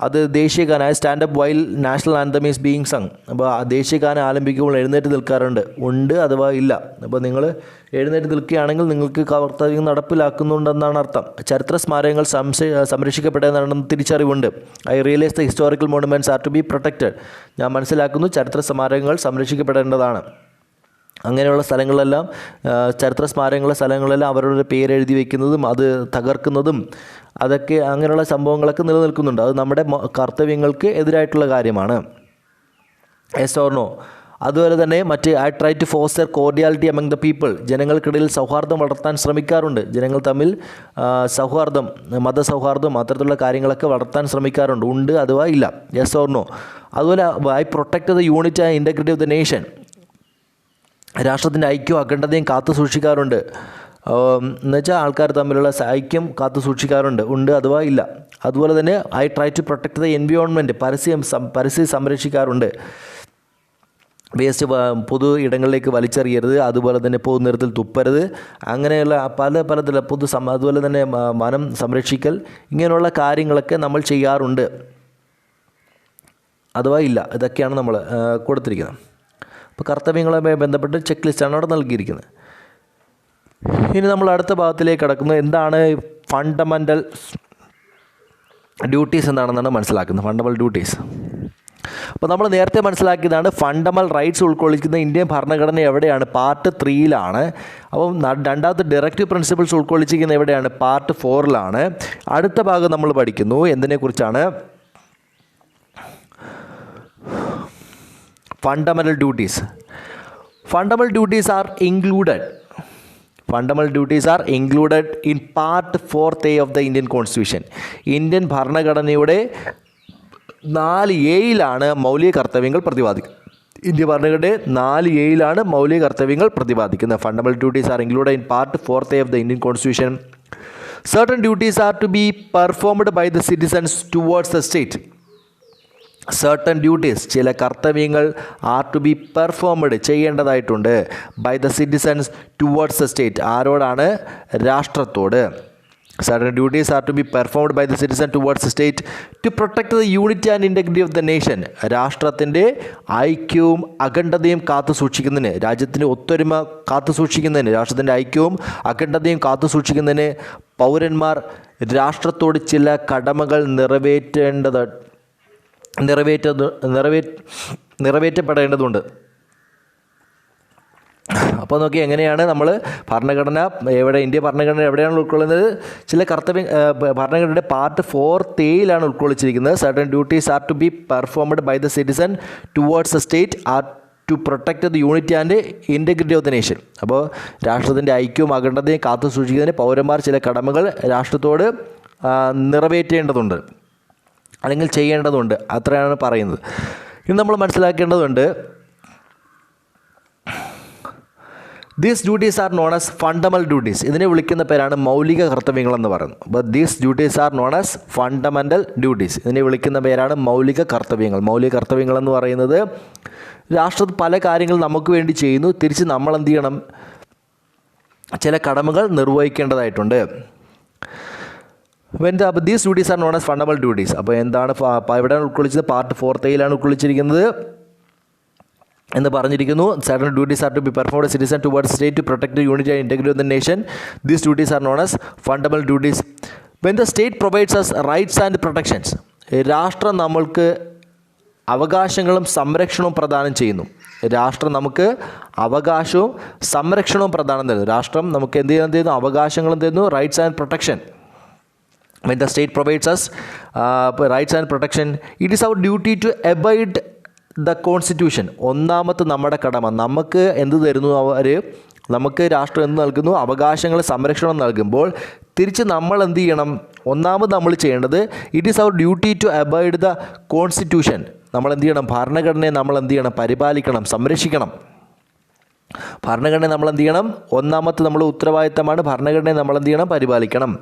അത് ദേശീയഗാനം, stand up while national anthem is being sung. അപ്പോൾ ആ ദേശീയഗാനം ആലപിക്കുമ്പോൾ എഴുന്നേറ്റ് നിൽക്കാറുണ്ട് അഥവാ ഇല്ല. അപ്പോൾ നിങ്ങൾ എഴുന്നേറ്റ് നിൽക്കുകയാണെങ്കിൽ നിങ്ങൾക്ക് കർത്തവ്യം നടപ്പിലാക്കുന്നുണ്ടെന്നാണ് അർത്ഥം. ചരിത്ര സ്മാരകങ്ങൾ സംരക്ഷിക്കപ്പെട്ടതെന്നാണെന്ന് തിരിച്ചറിവുണ്ട്. I realise the historical monuments are to be protected. ഞാൻ മനസ്സിലാക്കുന്നു ചരിത്ര സ്മാരകങ്ങൾ സംരക്ഷിക്കപ്പെടേണ്ടതാണ്. അങ്ങനെയുള്ള സ്ഥലങ്ങളിലെല്ലാം, ചരിത്ര സ്മാരകങ്ങളുടെ സ്ഥലങ്ങളിലെല്ലാം അവരുടെ പേരെഴുതി വയ്ക്കുന്നതും അത് തകർക്കുന്നതും അതൊക്കെ അങ്ങനെയുള്ള സംഭവങ്ങളൊക്കെ നിലനിൽക്കുന്നുണ്ട്. അത് നമ്മുടെ കർത്തവ്യങ്ങൾക്ക് എതിരായിട്ടുള്ള കാര്യമാണ്. Yes or no? അതുപോലെ തന്നെ I try to foster cordiality among the people. ജനങ്ങൾക്കിടയിൽ സൗഹാർദ്ദം വളർത്താൻ ശ്രമിക്കാറുണ്ട്. ജനങ്ങൾ തമ്മിൽ സൗഹാർദ്ദം, മതസൗഹാർദ്ദം അത്തരത്തിലുള്ള കാര്യങ്ങളൊക്കെ വളർത്താൻ ശ്രമിക്കാറുണ്ട്. ഉണ്ട് അഥവാ ഇല്ല? Yes or no? അതുപോലെ I protect the unity and integrity of the nation. രാഷ്ട്രത്തിൻ്റെ ഐക്യവും അഖണ്ഡതയും കാത്തു സൂക്ഷിക്കാറുണ്ട്. എന്നുവെച്ചാൽ ആൾക്കാർ തമ്മിലുള്ള ഐക്യം കാത്തു സൂക്ഷിക്കാറുണ്ട്. ഉണ്ട് അഥവാ ഇല്ല? അതുപോലെ തന്നെ I try to protect the environment. പരിസ്ഥിതി സംരക്ഷിക്കാറുണ്ട്. വേസ്റ്റ് പൊതു ഇടങ്ങളിലേക്ക് വലിച്ചെറിയരുത്. അതുപോലെ തന്നെ പൊതുനിരത്തിൽ തുപ്പരുത്. അങ്ങനെയുള്ള പലതരം അതുപോലെ തന്നെ വനം സംരക്ഷിക്കൽ, ഇങ്ങനെയുള്ള കാര്യങ്ങളൊക്കെ നമ്മൾ ചെയ്യാറുണ്ട് അഥവാ ഇല്ല? ഇതൊക്കെയാണ് നമ്മൾ കൊടുത്തിരിക്കുന്നത്. അപ്പോൾ കർത്തവ്യങ്ങളുമായി ബന്ധപ്പെട്ട് ചെക്ക് ലിസ്റ്റാണ് അവിടെ നൽകിയിരിക്കുന്നത്. ഇനി നമ്മൾ അടുത്ത ഭാഗത്തിലേക്ക് കടക്കുന്നത് എന്താണ് ഫണ്ടമെൻ്റൽ ഡ്യൂട്ടീസ് എന്താണെന്നാണ് മനസ്സിലാക്കുന്നത്. ഫണ്ടമെൻ്റൽ ഡ്യൂട്ടീസ്, അപ്പോൾ നമ്മൾ നേരത്തെ മനസ്സിലാക്കിയതാണ് ഫണ്ടമെൻ്റൽ റൈറ്റ്സ് ഉൾക്കൊള്ളിക്കുന്ന ഇന്ത്യൻ ഭരണഘടന എവിടെയാണ്? പാർട്ട് 3ലാണ്. അപ്പം രണ്ടാമത്തെ ഡയറക്റ്റീവ് പ്രിൻസിപ്പിൾസ് ഉൾക്കൊള്ളിച്ചിരിക്കുന്നത് എവിടെയാണ്? പാർട്ട് 4ലാണ്. അടുത്ത ഭാഗം നമ്മൾ പഠിക്കുന്നു എന്തിനെക്കുറിച്ചാണ്? Fundamental duties. Fundamental duties are included in Part 4A of the Indian Constitution. Indian ഭരണഘടനയുടെ 4Aയിലാണ് മൗലിക കർത്തവ്യങ്ങൾ പ്രതിപാദിക്കുന്നത്. ഇന്ത്യ ഭരണഘടനയുടെ 4Aയിലാണ് മൗലിക കർത്തവ്യങ്ങൾ പ്രതിപാദിക്കുന്നത്. Fundamental duties are included in Part 4A of the Indian Constitution. Certain duties are to be performed by the citizens towards the state. Certain duties, ചില കർത്തവ്യങ്ങൾ ആർ ടു ബി പെർഫോംഡ്, ചെയ്യേണ്ടതായിട്ടുണ്ട്. By the citizens towards the state. ആരോടാണ്? രാഷ്ട്രത്തോട്. Certain duties are to be performed by the citizen towards the state to protect the unity and integrity of the nation. രാഷ്ട്രത്തിൻ്റെ ഐക്യവും അഖണ്ഡതയും കാത്തു സൂക്ഷിക്കുന്നതിന്, രാജ്യത്തിൻ്റെ ഒത്തൊരുമ കാത്തു സൂക്ഷിക്കുന്നതിന്, രാഷ്ട്രത്തിൻ്റെ ഐക്യവും അഖണ്ഡതയും കാത്തു സൂക്ഷിക്കുന്നതിന് പൗരന്മാർ രാഷ്ട്രത്തോട് ചില കടമകൾ നിറവേറ്റപ്പെടേണ്ടതുണ്ട്. അപ്പോൾ നോക്കി എങ്ങനെയാണ് നമ്മൾ ഭരണഘടന ഇന്ത്യ ഭരണഘടന എവിടെയാണ് ഉൾക്കൊള്ളുന്നത്? ചില ഭരണഘടനയുടെ പാർട്ട് 4A ഉൾക്കൊള്ളിച്ചിരിക്കുന്നത്. Certain duties are to be performed by the citizen towards the state are to protect the unity and integrity of the nation. അപ്പോൾ രാഷ്ട്രത്തിൻ്റെ ഐക്യവും അഖണ്ഡതയും കാത്തു സൂക്ഷിക്കുന്നതിന് പൗരന്മാർ ചില കടമകൾ രാഷ്ട്രത്തോട് നിറവേറ്റേണ്ടതുണ്ട് അല്ലെങ്കിൽ ചെയ്യേണ്ടതുണ്ട്. അത്രയാണ് പറയുന്നത്. ഇനി നമ്മൾ മനസ്സിലാക്കേണ്ടതുണ്ട്, these duties are known as fundamental duties. ഇതിനെ വിളിക്കുന്ന പേരാണ് മൗലിക കർത്തവ്യങ്ങളെന്ന് പറയുന്നത്. അപ്പോൾ these duties are known as fundamental duties. ഇതിനെ വിളിക്കുന്ന പേരാണ് മൗലിക കർത്തവ്യങ്ങൾ. മൗലിക കർത്തവ്യങ്ങളെന്ന് പറയുന്നത് രാഷ്ട്രം പല കാര്യങ്ങൾ നമുക്ക് വേണ്ടി ചെയ്യുന്നു, തിരിച്ച് നമ്മൾ എന്ത് ചെയ്യണം? ചില കടമകൾ നിർവഹിക്കേണ്ടതായിട്ടുണ്ട്. അപ്പോൾ these duties are known as fundamental duties. അപ്പോൾ എന്താണ് എവിടെയാണ് ഉൾക്കൊള്ളിച്ചത്? പാർട്ട് 4A ഉൾക്കൊള്ളിച്ചിരിക്കുന്നത് എന്ന് പറഞ്ഞിരിക്കുന്നു. Certain duties are to be performed citizen towards state to protect the unity and integrity of the nation. These duties are known as fundamental duties. When the state provides us rights and protections. രാഷ്ട്രം നമ്മൾക്ക് അവകാശങ്ങളും സംരക്ഷണവും പ്രദാനം ചെയ്യുന്നു. രാഷ്ട്രം നമുക്ക് അവകാശവും സംരക്ഷണവും പ്രദാനം തരുന്നു. രാഷ്ട്രം നമുക്ക് എന്ത് ചെയ്യുന്നു? അവകാശങ്ങളും തരുന്നു, rights and protection. When the state provides us rights and protection, it is our duty to abide the constitution. ഒന്നാമത്തെ നമ്മുടെ കടമ. നമുക്ക് എന്ത് തരുന്നു? നമുക്ക് രാഷ്ട്രം എന്ത് നൽകുന്നു? അവകാശങ്ങൾ, സംരക്ഷണം നൽകുമ്പോൾ തിരിച്ച് നമ്മൾ എന്ത് ചെയ്യണം? ഒന്നാമത് നമ്മൾ ചെയ്യേണ്ടത് it is our duty to abide the constitution. നമ്മൾ എന്ത് ചെയ്യണം? ഭരണഘടനയെ നമ്മൾ എന്ത് ചെയ്യണം? പരിപാലിക്കണം, സംരക്ഷിക്കണം. ഭരണഘടനയെ നമ്മൾ എന്ത് ചെയ്യണം? ഒന്നാമത്തെ നമ്മുടെ ഉത്തരവാദിത്തമാണ് ഭരണഘടനയെ നമ്മൾ എന്ത് ചെയ്യണം? പരിപാലിക്കണം.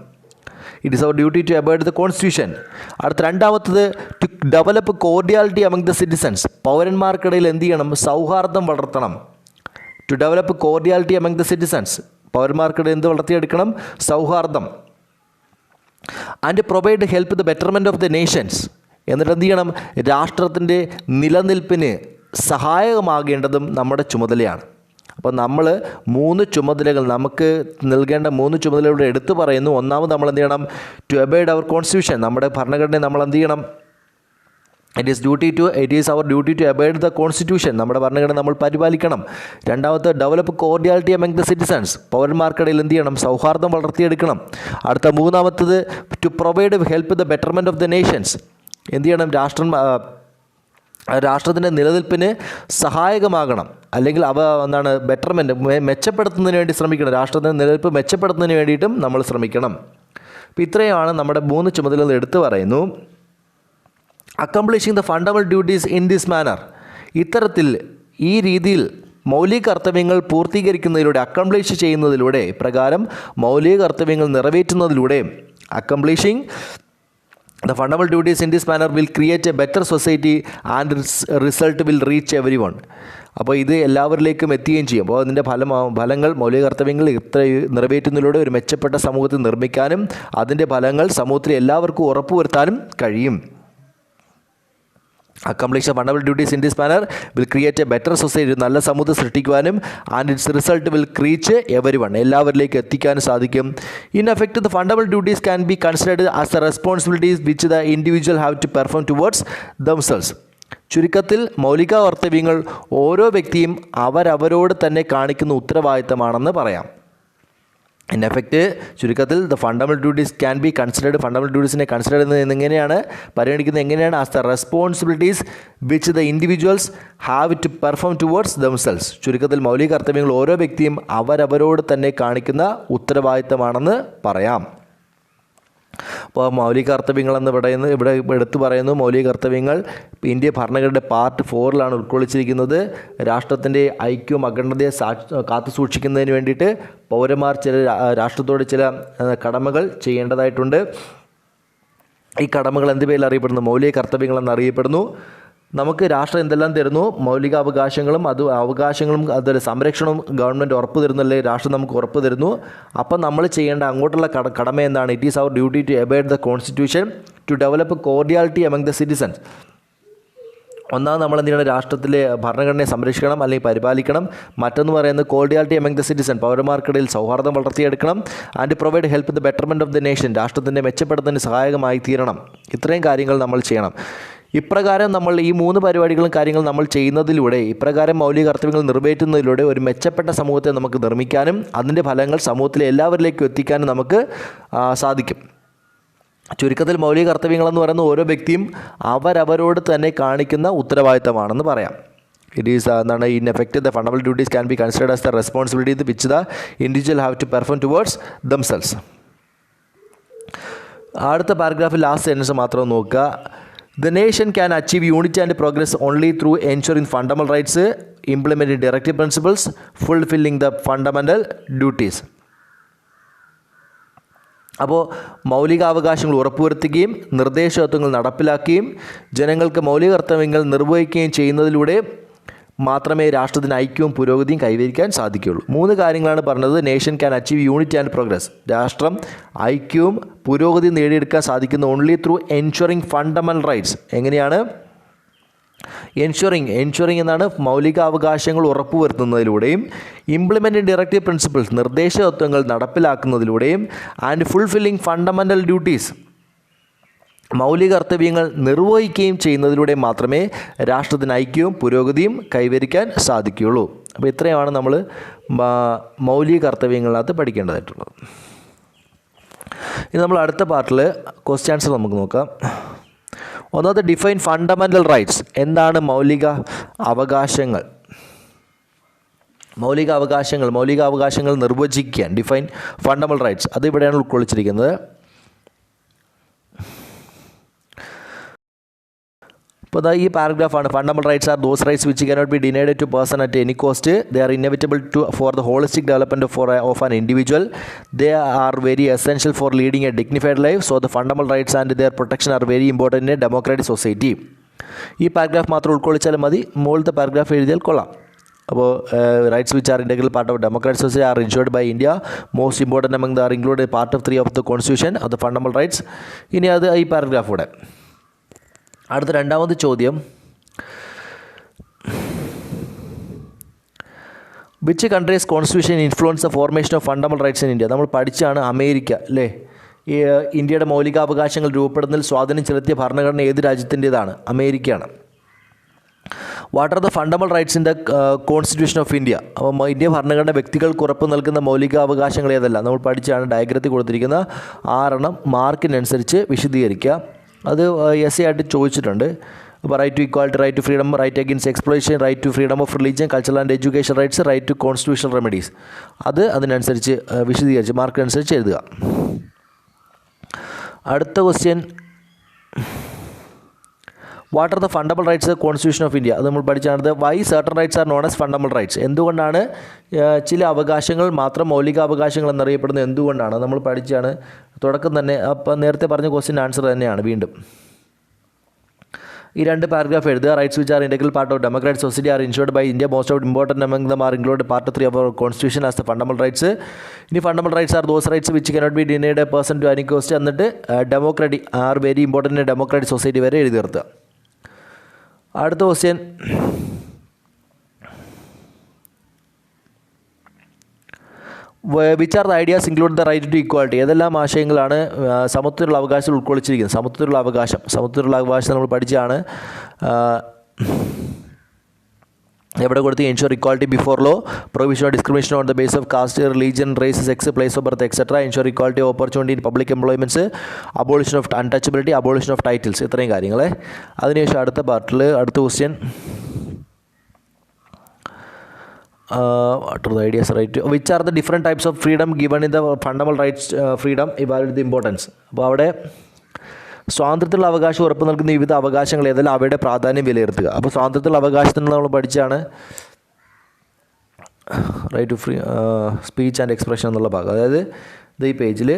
It is our duty to abide the constitution. അടുത്ത രണ്ടാമത്തത് to develop cordiality among the citizens. പൗരന്മാർക്കിടയിൽ എന്ത് ചെയ്യണം? സൗഹാർദ്ദം വളർത്തണം. To develop cordiality among the citizens. പൗരന്മാർക്കിടയിൽ എന്ത് വളർത്തിയെടുക്കണം? സൗഹാർദ്ദം. And provide help the betterment of the nations. എന്നിട്ട് എന്ത് ചെയ്യണം? രാഷ്ട്രത്തിൻ്റെ നിലനിൽപ്പിന് സഹായകമാകേണ്ടതും നമ്മുടെ ചുമതലയാണ്. അപ്പോൾ നമ്മൾ 3 ചുമതലകൾ, നമുക്ക് നൽകേണ്ട 3 ചുമതലകളുടെ എടുത്തു പറയുന്നു. ഒന്നാമത് നമ്മൾ എന്ത് ചെയ്യണം? To abide our constitution. നമ്മുടെ ഭരണഘടനയെ നമ്മൾ എന്ത് ചെയ്യണം? It is our duty to abide the constitution. നമ്മുടെ ഭരണഘടന നമ്മൾ പരിപാലിക്കണം. രണ്ടാമത്തെ develop cordiality among the citizens. പൗരന്മാർക്കിടയിൽ എന്ത് ചെയ്യണം? സൗഹാർദ്ദം വളർത്തിയെടുക്കണം. അടുത്ത മൂന്നാമത്തത് to provide help the betterment of the nations. എന്ത് ചെയ്യണം? രാഷ്ട്രത്തിൻ്റെ നിലനിൽപ്പിന് സഹായകമാകണം, അല്ലെങ്കിൽ എന്താണ്? ബെറ്റർമെൻറ്റ്, മെച്ചപ്പെടുത്തുന്നതിന് വേണ്ടി ശ്രമിക്കണം. രാഷ്ട്രത്തിൻ്റെ നിലനിൽപ്പ് മെച്ചപ്പെടുത്തുന്നതിന് വേണ്ടിയിട്ടും നമ്മൾ ശ്രമിക്കണം. അപ്പോൾ ഇത്രയാണ് നമ്മുടെ 3 ചുമതലകൾ എടുത്തു പറയുന്നു. Accomplishing the fundamental duties in this manor. ഇത്തരത്തിൽ, ഈ രീതിയിൽ മൗലിക കർത്തവ്യങ്ങൾ പൂർത്തീകരിക്കുന്നതിലൂടെ, അക്കംപ്ലിഷ് ചെയ്യുന്നതിലൂടെ, പ്രകാരം മൗലിക കർത്തവ്യങ്ങൾ നിറവേറ്റുന്നതിലൂടെ, accomplishing the fundamental duties in this manner will create a better society and result will reach everyone. അപ്പോൾ ഇത് എല്ലാവരിലേക്കും എത്തുകയും ചെയ്യും. അപ്പോൾ അതിൻ്റെ ഫലങ്ങൾ, മൗലിക കർത്തവ്യങ്ങൾ ഇത്ര നിറവേറ്റുന്നതിലൂടെ ഒരു മെച്ചപ്പെട്ട സമൂഹത്തിൽ നിർമ്മിക്കാനും അതിൻ്റെ ഫലങ്ങൾ സമൂഹത്തിലെ എല്ലാവർക്കും ഉറപ്പുവരുത്താനും കഴിയും. Accomplish the fundamental duties in this manner will create a better society. നല്ല സമൂഹത്തെ സൃഷ്ടിക്കുവാനും and its result will reach everyone, എല്ലാവരിലേക്ക് എത്തിക്കാനും സാധിക്കും. In effect the fundamental duties can be considered as the responsibilities which the individual have to perform towards themselves. ചുരുക്കത്തിൽ മൗലിക കർത്തവ്യങ്ങൾ ഓരോ വ്യക്തിയും അവരവരോട് തന്നെ കാണിക്കുന്ന ഉത്തരവാദിത്തമാണെന്ന് പറയാം. ഇൻ എഫക്റ്റ്, ചുരുക്കത്തിൽ the fundamental duties can be considered, fundamental ഡ്യൂട്ടീസിനെ കൺസിഡർ ചെയ്യുന്നത് എങ്ങനെയാണ്? പരിഗണിക്കുന്നത് എങ്ങനെയാണ്? As the responsibilities which the individuals have to perform towards themselves. ചുരുക്കത്തിൽ മൗലിക കർത്തവ്യങ്ങൾ ഓരോ വ്യക്തിയും അവരവരോട് തന്നെ കാണിക്കുന്ന ഉത്തരവാദിത്തമാണെന്ന് പറയാം. അപ്പോൾ മൗലിക കർത്തവ്യങ്ങൾ എന്ന് ഇവിടെ എടുത്തു പറയുന്നു. മൗലിക കർത്തവ്യങ്ങൾ ഇന്ത്യ ഭരണഘടനയുടെ പാർട്ട് 4 ഉൾക്കൊള്ളിച്ചിരിക്കുന്നത്. രാഷ്ട്രത്തിൻ്റെ ഐക്യവും അഖണ്ഡതയെ കാത്തു സൂക്ഷിക്കുന്നതിന് വേണ്ടിയിട്ട് പൗരന്മാർ രാഷ്ട്രത്തോട് ചില കടമകൾ ചെയ്യേണ്ടതായിട്ടുണ്ട്. ഈ കടമകൾ എന്ത് പേരിൽ അറിയപ്പെടുന്നു? മൗലിക കർത്തവ്യങ്ങൾ എന്നറിയപ്പെടുന്നു. നമുക്ക് രാഷ്ട്രം എന്തെല്ലാം തരുന്നു? മൗലിക അവകാശങ്ങളും അതുപോലെ സംരക്ഷണവും ഗവൺമെൻറ് ഉറപ്പ് തരുന്നല്ലേ, രാഷ്ട്രം നമുക്ക് ഉറപ്പ് തരുന്നു. അപ്പം നമ്മൾ ചെയ്യേണ്ട അങ്ങോട്ടുള്ള കടമ എന്താണ്? It is our duty to abide the constitution, to develop cordiality among the citizens. ഒന്നാമത് നമ്മൾ എന്ത് ചെയ്യണം, രാഷ്ട്രത്തിലെ ഭരണഘടനയെ സംരക്ഷിക്കണം അല്ലെങ്കിൽ പരിപാലിക്കണം. മറ്റൊന്ന് പറയുന്നത് കോർഡിയാലിറ്റി എമംഗ് ദ സിറ്റിസൺ, പൗരന്മാർക്കിടയിൽ സൗഹാർദ്ദം വളർത്തിയെടുക്കണം. And provide help the betterment of the nation, രാഷ്ട്രത്തിൻ്റെ മെച്ചപ്പെടുത്തുന്നതിന് സഹായകമായി തീരണം. ഇത്രയും കാര്യങ്ങൾ നമ്മൾ ചെയ്യണം. ഇപ്രകാരം നമ്മൾ ഈ 3 പരിപാടികളും കാര്യങ്ങൾ നമ്മൾ ചെയ്യുന്നതിലൂടെ, ഇപ്രകാരം മൗലിക കർത്തവ്യങ്ങൾ നിറവേറ്റുന്നതിലൂടെ ഒരു മെച്ചപ്പെട്ട സമൂഹത്തെ നമുക്ക് നിർമ്മിക്കാനും അതിൻ്റെ ഫലങ്ങൾ സമൂഹത്തിലെ എല്ലാവരിലേക്കും എത്തിക്കാനും നമുക്ക് സാധിക്കും. ചുരുക്കത്തിൽ മൗലിക കർത്തവ്യങ്ങളെന്ന് പറയുന്ന ഓരോ വ്യക്തിയും അവരവരോട് തന്നെ കാണിക്കുന്ന ഉത്തരവാദിത്തമാണെന്ന് പറയാം. ഇറ്റ് ഈസ് എന്താണ്, in effect the fundamental duties can be considered as the responsibility which the individual have to perform towards themselves. അടുത്ത പാരഗ്രാഫിൽ ലാസ്റ്റ് സെൻറ്റൻസ് മാത്രം നോക്കുക. The nation can achieve unity and progress only through ensuring fundamental rights, implementing directive principles, fulfilling the fundamental duties. അപ്പോൾ മൗലികാവകാശങ്ങൾ ഉറപ്പുവരുത്തുകയും നിർദ്ദേശതത്വങ്ങൾ നടപ്പിലാക്കുകയും ജനങ്ങൾക്ക് മൗലിക കർത്തവ്യങ്ങൾ നിർവഹിക്കുകയും ചെയ്യുന്നതിലൂടെ മാത്രമേ രാഷ്ട്രത്തിന് ഐക്യവും പുരോഗതിയും കൈവരിക്കാൻ സാധിക്കുകയുള്ളൂ. 3 കാര്യങ്ങളാണ് പറഞ്ഞത്. Nation can achieve unity and progress, രാഷ്ട്രം ഐക്യവും പുരോഗതിയും നേടിയെടുക്കാൻ സാധിക്കുന്ന only through ensuring fundamental rights. എങ്ങനെയാണ് എൻഷുറിങ് എന്നാണ് മൗലികാവകാശങ്ങൾ ഉറപ്പുവരുത്തുന്നതിലൂടെയും, ഇംപ്ലിമെൻറ്റിംഗ് ഡയറക്റ്റീവ് പ്രിൻസിപ്പിൾസ് നിർദ്ദേശതത്വങ്ങൾ നടപ്പിലാക്കുന്നതിലൂടെയും, ആൻഡ് ഫുൾഫില്ലിംഗ് ഫണ്ടമെൻ്റൽ ഡ്യൂട്ടീസ് മൗലിക കർത്തവ്യങ്ങൾ നിർവഹിക്കുകയും ചെയ്യുന്നതിലൂടെ മാത്രമേ രാഷ്ട്രത്തിന് ഐക്യവും പുരോഗതിയും കൈവരിക്കാൻ സാധിക്കുകയുള്ളൂ. അപ്പോൾ ഇത്രയാണ് നമ്മൾ മൗലിക കർത്തവ്യങ്ങളിനകത്ത് പഠിക്കേണ്ടതായിട്ടുള്ളത്. ഇനി നമ്മൾ അടുത്ത പാർട്ടിൽ ക്വസ്റ്റ്യൻ ആൻസർ നമുക്ക് നോക്കാം. ഒന്നാമത്തെ ഡിഫൈൻ ഫണ്ടമെൻ്റൽ റൈറ്റ്സ്. എന്താണ് മൗലിക അവകാശങ്ങൾ? മൗലികാവകാശങ്ങൾ നിർവചിക്കാൻ ഡിഫൈൻ ഫണ്ടമെൻ്റൽ റൈറ്റ്സ്, അത് ഇവിടെയാണ് ഉൾക്കൊള്ളിച്ചിരിക്കുന്നത്. അപ്പോൾ ഈ പാരഗ്രാഫാണ്. Fundamental rights are those rights which cannot be denied to person at any cost. They are inevitable for the holistic development of an individual. They are very essential for leading a dignified life. So the fundamental rights and their protection are very important in a democratic society. ഈ paragraph മാത്രം ഉൾക്കൊള്ളിച്ചാലും മതി, മുകളിലത്തെ paragraph എഴുതിയാൽ കൊള്ളാം. അപ്പോൾ rights which are integral part of democratic society are insured by India. Most important among the are included part of 3 of the constitution of the fundamental rights. ഇനി അത് ഈ പാരഗ്രാഫൂടെ. അടുത്ത രണ്ടാമത് ചോദ്യം, which countries constitution influence the formation of fundamental rights in India? നമ്മൾ പഠിച്ചാണ് America അല്ലേ. ഈ ഇന്ത്യയുടെ മൗലികാവകാശങ്ങൾ രൂപപ്പെടുന്നതിൽ സ്വാധീനം ചെലുത്തിയ ഭരണഘടന ഏത് രാജ്യത്തിൻ്റേതാണ്? അമേരിക്കയാണ്. What are the fundamental rights in the constitution of India? അപ്പോൾ ഇന്ത്യ ഭരണഘടന വ്യക്തികൾക്ക് ഉറപ്പ് നൽകുന്ന മൗലികാവകാശങ്ങൾ ഏതല്ല? നമ്മൾ പഠിച്ചാണ്, ഡയഗ്രത്തിൽ കൊടുത്തിരിക്കുന്ന 6 മാർക്കിനനുസരിച്ച് വിശദീകരിക്കുക. അത് എസ് ആയിട്ട് ചോദിച്ചിട്ടുണ്ട്. അപ്പോൾ right to equality, right to freedom, right against exploitation, right to freedom of religion, cultural and education rights, right to constitutional remedies. അതിനനുസരിച്ച് വിശദീകരിച്ച് മാർക്കിനനുസരിച്ച് എഴുതുക. അടുത്ത question, what are the fundamental rights constitution of India? അത് നമ്മൾ പഠിച്ചാണ്. Why certain rights are known as fundamental rights? എന്തുകൊണ്ടാണ് ചില അവകാശങ്ങൾ മാത്രം മൗലികാവകാശങ്ങൾ എന്നറിയപ്പെടുന്നത്? എന്തുകൊണ്ടാണ്? നമ്മൾ പഠിച്ചാണ് തുടക്കം തന്നെ. അപ്പം നേരത്തെ പറഞ്ഞ ക്വസ്റ്റ്യൻ ആൻസർ തന്നെയാണ് വീണ്ടും. ഈ 2 പാരഗ്രാഫ് എഴുതുക. Rights which are integral part of democratic society are insured by India. Most of important among them are include part 3 of our constitution as the fundamental rights. ഇനി fundamental rights are those rights which cannot be denied a person to any cost. എന്നിട്ട് democratic are very important democratic society വരെ എഴുതി നിർത്തുക. അടുത്ത question, which are the ideas include the right to equality? ഏതെല്ലാം ആശയങ്ങളാണ് സമത്വത്തിലുള്ള അവകാശം ഉൾക്കൊള്ളിച്ചിരിക്കുന്നത്? സമത്വത്തിലുള്ള അവകാശം നമ്മൾ പഠിച്ചാണ്. എവിടെ കൊടുത്ത്? Ensure equality before law, provision of discrimination on the base of caste, religion, race, sex, place of birth etcetera, ensure equality of opportunity in public employments, abolition of untouchability, abolition of titles. ഇത്രയും കാര്യങ്ങളെ. അതിനുശേഷം അടുത്ത പാർട്ടിൽ അടുത്ത question, what are the ideas right to, which are the different types of freedom given in the fundamental rights freedom, evaluate the importance. അപ്പോൾ അവിടെ സ്വാതന്ത്ര്യത്തിലുള്ള അവകാശം ഉറപ്പ് നൽകുന്ന വിവിധ അവകാശങ്ങൾ ഏതെല്ലാം, അവയുടെ പ്രാധാന്യം വിലയിരുത്തുക. അപ്പോൾ സ്വാതന്ത്ര്യത്തിലുള്ള അവകാശത്തിൽ നമ്മൾ പഠിച്ചാണ് right to free speech and expression എന്നുള്ള ഭാഗം. അതായത് ഈ പേജിൽ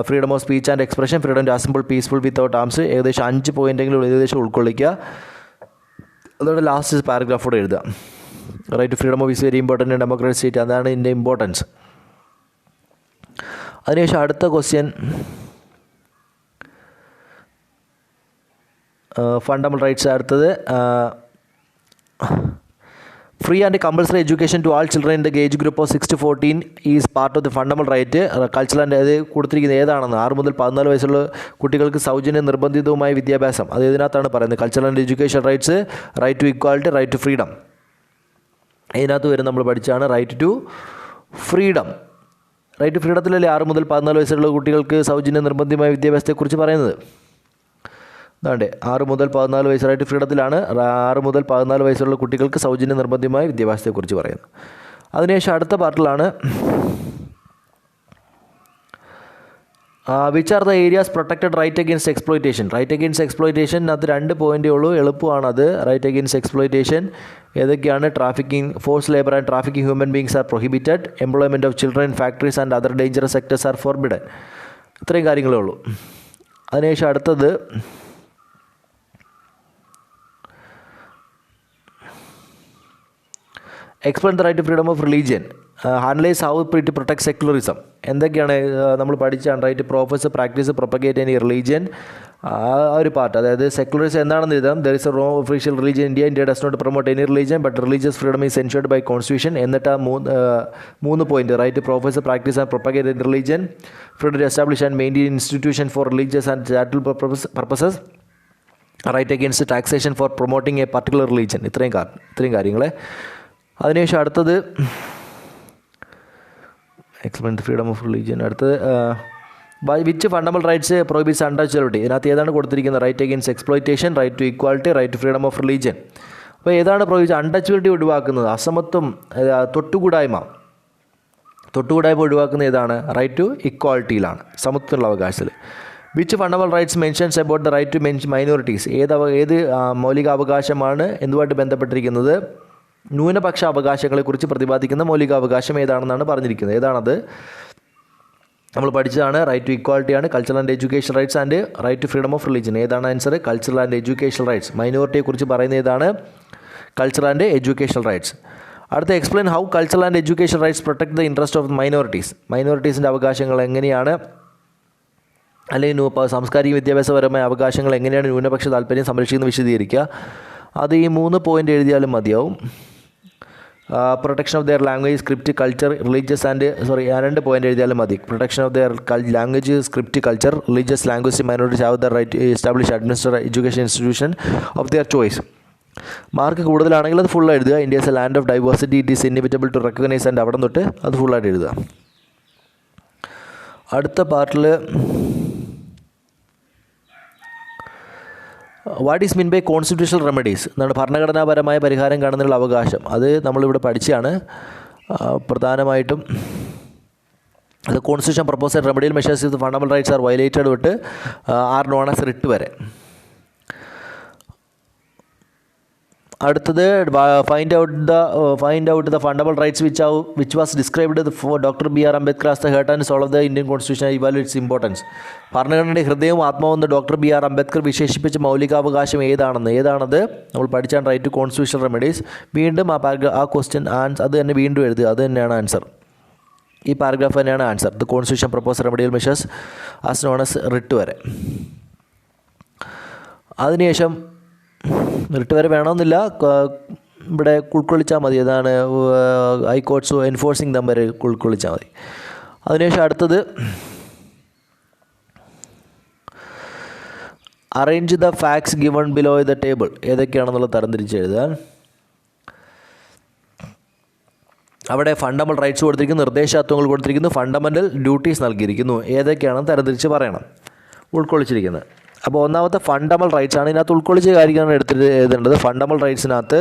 freedom of speech and expression, freedom to assemble peaceful without arms, ഏകദേശം 5 പോയിൻ്റെങ്കിലും ഏകദേശം ഉൾക്കൊള്ളിക്കുക. അതോടെ ലാസ്റ്റ് പാരഗ്രാഫോടെ എഴുതുക. Right to freedom of is very important in democratic state. അതാണ് ഇതിൻ്റെ ഇമ്പോർട്ടൻസ്. അതിനുശേഷം അടുത്ത ക്വസ്റ്റ്യൻ, ഫണ്ടമെൻ്റൽ റൈറ്റ്സ്. അടുത്തത് free and compulsory education to all children in the age group of 6 to 14 is part of the fundamental right. Cultural and അത് കൊടുത്തിരിക്കുന്നത് ഏതാണെന്ന് 6 മുതൽ 14 വയസ്സുള്ള കുട്ടികൾക്ക് സൗജന്യ നിർബന്ധിതവുമായ വിദ്യാഭ്യാസം. അത് ഇതിനകത്താണ് പറയുന്നത്. Cultural and education rights, right to equality, right to freedom. ഇതിനകത്ത് വരും നമ്മൾ പഠിച്ചാണ് right to freedom. Right to ഫ്രീഡത്തിലല്ലേ 6 മുതൽ 14 വയസ്സുള്ള കുട്ടികൾക്ക് സൗജന്യ നിർബന്ധിതമായ വിദ്യാഭ്യാസത്തെക്കുറിച്ച് പറയുന്നത്. അതാണ്ട് 6 മുതൽ 14 വയസ്സ് റൈറ്റ് ടു ഫ്രീഡത്തിലാണ് 6 മുതൽ 14 വയസ്സുള്ള കുട്ടികൾക്ക് സൗജന്യ നിർബന്ധിതമായ വിദ്യാഭ്യാസത്തെക്കുറിച്ച് പറയുന്നത്. അതിനുശേഷം അടുത്ത പാർട്ടിലാണ് which are the areas protected right against exploitation. Right against exploitation അത് 2 പോയിൻ്റേ ഉള്ളൂ, എളുപ്പമാണത്. റൈറ്റ് അഗെയിൻസ്റ്റ് എക്സ്പ്ലോയിറ്റേഷൻ ഏതൊക്കെയാണ്? Trafficking, force labour and trafficking human beings are prohibited. Employment of children in factories and other dangerous sectors are forbidden. ഇത്രയും കാര്യങ്ങളേ ഉള്ളൂ. അതിനുശേഷം അടുത്തത് explain the right to freedom of religion, analyse how it protect secularism. എന്തൊക്കെയാണ് നമ്മൾ പഠിച്ചാണ്? Right profess, practise, propagate any religion, ആ ഒരു പാർട്ട്. അതായത് സെക്യുലറിസം എന്താണെന്ന് എഴുതാം. There is a row official religion India does not promote any religion but religious freedom is ensured by constitution. എന്നിട്ട് ആ 3 point: right profess, practice and propagate any religion, freedom to establish and maintain institution for religious and charitable purposes, right against taxation for promoting a particular religion. ഇത്രയും കാര്യങ്ങൾ. അതിനുശേഷം അടുത്തത് explain the freedom of religion. അടുത്തത് by which fundamental rights prohibits untouchability. ഇതിനകത്ത് ഏതാണ് കൊടുത്തിരിക്കുന്നത്? Right against exploitation, right to equality, right to freedom of religion. അപ്പോൾ ഏതാണ് പ്രൊഹിബിറ്റ്? അൺടച്ചബിലിറ്റി ഒഴിവാക്കുന്നത്, അസമത്വം, തൊട്ടുകൂടായ്മ ഒഴിവാക്കുന്ന ഏതാണ്? റൈറ്റ് ടു ഇക്വാലിറ്റിയിലാണ്, സമത്വമുള്ള അവകാശത്തിൽ. Which fundamental rights mentions about the right to minorities. ഏത് മൗലികാവകാശമാണ് എന്തുമായിട്ട് ബന്ധപ്പെട്ടിരിക്കുന്നത്? ന്യൂനപക്ഷ അവകാശങ്ങളെക്കുറിച്ച് പ്രതിപാദിക്കുന്ന മൗലികാവകാശം ഏതാണെന്നാണ് പറഞ്ഞിരിക്കുന്നത്. ഏതാണത്? നമ്മൾ പഠിച്ചതാണ്. റൈറ്റ് ടു ഇക്വാലിറ്റിയാണ്. Cultural and education rights and right to freedom of religion. ഏതാണ് answer? Cultural and education rights. മൈനോറിറ്റിയെക്കുറിച്ച് പറയുന്ന ഏതാണ്? Cultural and education rights. അടുത്ത explain how cultural and education rights protect the interest of minorities. മൈനോറിറ്റീസിൻ്റെ അവകാശങ്ങൾ എങ്ങനെയാണ്, അല്ലെങ്കിൽ സാംസ്കാരിക വിദ്യാഭ്യാസപരമായ അവകാശങ്ങൾ എങ്ങനെയാണ് ന്യൂനപക്ഷ താല്പര്യം സംരക്ഷിക്കുന്നത് വിശദീകരിക്കുക. അത് ഈ 3 പോയിൻ്റ് എഴുതിയാലും മതിയാവും. Protection of their language, script, culture, religious and 2 point എഴുതിയാലും മതി. Protection of their language, script, culture, religious, language minorities have the right establish administer education institution of their choice. Mark കൂടുതലാണെങ്കിൽ അത് ഫുൾ എഴുതുക. India is a land of diversity, it is inevitable to recognise and അവിടെ തൊട്ട് അത് ഫുള്ളായിട്ട് എഴുതുക. അടുത്ത പാർട്ടിൽ what is mean by constitutional remedies എന്നാണ്. ഭരണഘടനാപരമായ പരിഹാരം കാണുന്നതിനുള്ള അവകാശം. അത് നമ്മളിവിടെ പഠിച്ചാണ്. പ്രധാനമായിട്ടും അത് constitution proposal remedial measures with fundamental rights are violated തൊട്ട് ആർ നോൺ ആസ് റിട്ട് വരെ. അടുത്തത് find out the fundamental rights which was described for doctor B R Ambedkar as the heart and soul of the Indian constitution evaluates importance. ഭരണഘടനയുടെ ഹൃദയവും ആത്മാവെന്ന് doctor B R Ambedkar വിശേഷിപ്പിച്ച മൗലികാവകാശം ഏതാണത് നമ്മൾ പഠിച്ചാണ്. Right to constitutional remedies. വീണ്ടും ആ ക്വസ്റ്റ്യൻ അത് തന്നെ വീണ്ടും എഴുതുക. അത് തന്നെയാണ് ആൻസർ. ഈ പാരഗ്രാഫ് തന്നെയാണ് answer. The constitution propose remedial measures as non as writ വരെ. അതിനുശേഷം റിട്ട് വരെ വേണമെന്നില്ല, ഇവിടെ ഉൾക്കൊള്ളിച്ചാൽ മതി. അതാണ് ഹൈക്കോർട്ട്സ് എൻഫോഴ്സിങ് ദം വരെ ഉൾക്കൊള്ളിച്ചാൽ മതി. അതിനുശേഷം അടുത്തത് arrange the facts given below the table. ഏതൊക്കെയാണെന്നുള്ളത് തരംതിരിച്ച് എഴുതാൻ. അവിടെ ഫണ്ടമെൻ്റൽ റൈറ്റ്സ് കൊടുത്തിരിക്കുന്നു, നിർദ്ദേശാത്വങ്ങൾ കൊടുത്തിരിക്കുന്നു, ഫണ്ടമെൻ്റൽ ഡ്യൂട്ടീസ് നൽകിയിരിക്കുന്നു. ഏതൊക്കെയാണെന്ന് തരംതിരിച്ച് പറയണം ഉൾക്കൊള്ളിച്ചിരിക്കുന്നത്. അപ്പോൾ ഒന്നാമത്തെ ഫണ്ടമെൻ്റൽ റൈറ്റ്സ് ആണ്. ഇതിനകത്ത് ഉൾക്കൊള്ളിച്ച കാര്യങ്ങളാണ് എഴുതേണ്ടത്. ഫണ്ടമെൻ്റൽ റൈറ്റ്സിനകത്ത്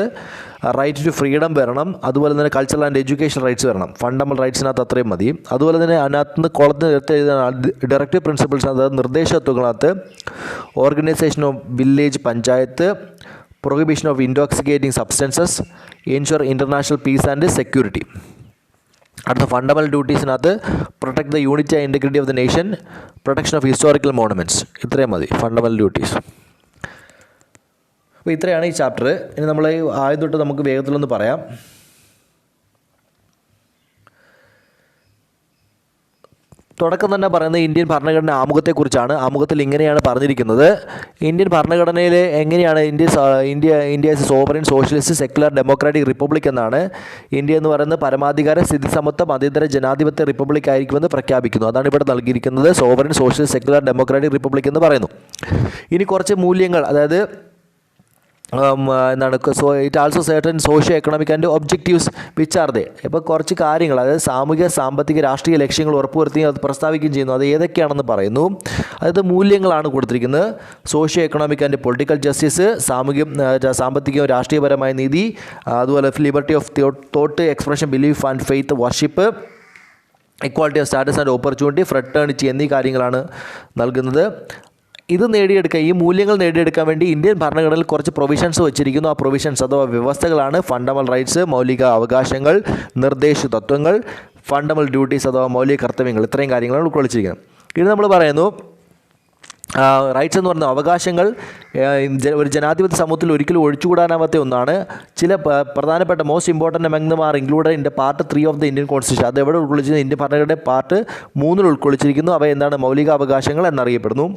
റൈറ്റ് ടു ഫ്രീഡം വരണം, അതുപോലെ തന്നെ കൾച്ചറൽ ആൻഡ് എഡ്യൂക്കേഷൻ റൈറ്റ്സ് വരണം. ഫണ്ടമെൻ്റൽ റൈറ്റ്സിനകത്ത് അത്രയും മതി. അതുപോലെ തന്നെ അതിനകത്ത് നിന്ന് കോളത്തിന് എടുത്ത് എഴുതാൻ ഡയറക്റ്റീവ് പ്രിൻസിപ്പിൾസ്, അതായത് നിർദ്ദേശത്വങ്ങളകത്ത് organisation of village panchayat, prohibition of intoxicating substances, ensure international peace and security. അടുത്ത ഫണ്ടമെൻ്റൽ ഡ്യൂട്ടീസിനകത്ത് protect the unity and integrity of the nation, protection of historical monuments. ഇത്രയും മതി ഫണ്ടമെൻ്റൽ ഡ്യൂട്ടീസ്. അപ്പോൾ ഇത്രയാണ് ഈ ചാപ്റ്റർ. ഇനി നമ്മൾ ആദ്യം തൊട്ട് നമുക്ക് വേഗത്തിലൊന്ന് പറയാം. തുടക്കം തന്നെ പറയുന്നത് ഇന്ത്യൻ ഭരണഘടന ആമുഖത്തെക്കുറിച്ചാണ്. ആമുഖത്തിൽ ഇങ്ങനെയാണ് പറഞ്ഞിരിക്കുന്നത്: ഇന്ത്യൻ ഭരണഘടനയിൽ എങ്ങനെയാണ് India sovereign socialist secular democratic republic എന്നാണ്. ഇന്ത്യ എന്ന് പറയുന്നത് പരമാധികാര സ്ഥിതിസമത്വ മതേതര ജനാധിപത്യ റിപ്പബ്ലിക് ആയിരിക്കുമെന്ന് പ്രഖ്യാപിക്കുന്നു. അതാണ് ഇവിടെ നൽകിയിരിക്കുന്നത്, sovereign socialist secular democratic republic എന്ന് പറയുന്നു. ഇനി കുറച്ച് മൂല്യങ്ങൾ, അതായത് എന്താണ്, it also certain socio economic and objectives which are they. ഇപ്പോൾ കുറച്ച് കാര്യങ്ങൾ, അതായത് സാമൂഹിക സാമ്പത്തിക രാഷ്ട്രീയ ലക്ഷ്യങ്ങൾ ഉറപ്പുവരുത്തുകയും അത് പ്രസ്താവിക്കുകയും ചെയ്യുന്നു. അത് ഏതൊക്കെയാണെന്ന് പറയുന്നു. അതായത് മൂല്യങ്ങളാണ് കൊടുത്തിരിക്കുന്നത്: socio economic and political justice, സാമ്പത്തികവും രാഷ്ട്രീയപരമായ നീതി, അതുപോലെ liberty of thought, expression, belief and faith, worship, equality of status and opportunity, fraternity എന്നീ കാര്യങ്ങളാണ് നൽകുന്നത്. ഇത് നേടിയെടുക്കാൻ, ഈ മൂല്യങ്ങൾ നേടിയെടുക്കാൻ വേണ്ടി ഇന്ത്യൻ ഭരണഘടനയിൽ കുറച്ച് പ്രൊവിഷൻസ് വെച്ചിരിക്കുന്നു. ആ പ്രൊവിഷൻസ് അഥവാ വ്യവസ്ഥകളാണ് ഫണ്ടമെൻ്റൽ റൈറ്റ്സ്, മൗലിക അവകാശങ്ങൾ, നിർദ്ദേശ തത്വങ്ങൾ, ഫണ്ടമെൻ്റൽ ഡ്യൂട്ടീസ് അഥവാ മൗലിക കർത്തവ്യങ്ങൾ. ഇത്രയും കാര്യങ്ങളാണ് ഉൾക്കൊള്ളിച്ചിരിക്കുന്നത്. ഇത് നമ്മൾ പറയുന്നു, റൈറ്റ്സ് എന്ന് പറയുന്ന അവകാശങ്ങൾ ഒരു ജനാധിപത്യ സമൂഹത്തിൽ ഒരിക്കലും ഒഴിച്ചുകൂടാനാവാത്ത ഒന്നാണ്. ചില പ്രധാനപ്പെട്ട most important among them R included in part 3 of the Indian constitution. അത് എവിടെ ഉൾക്കൊള്ളിച്ചിരിക്കുന്നത്? ഇന്ത്യൻ ഭരണഘടനയുടെ പാർട്ട് 3 ഉൾക്കൊള്ളിച്ചിരിക്കുന്നു. അവ എന്താണ്? മൗലിക അവകാശങ്ങൾ എന്നറിയപ്പെടുന്നു.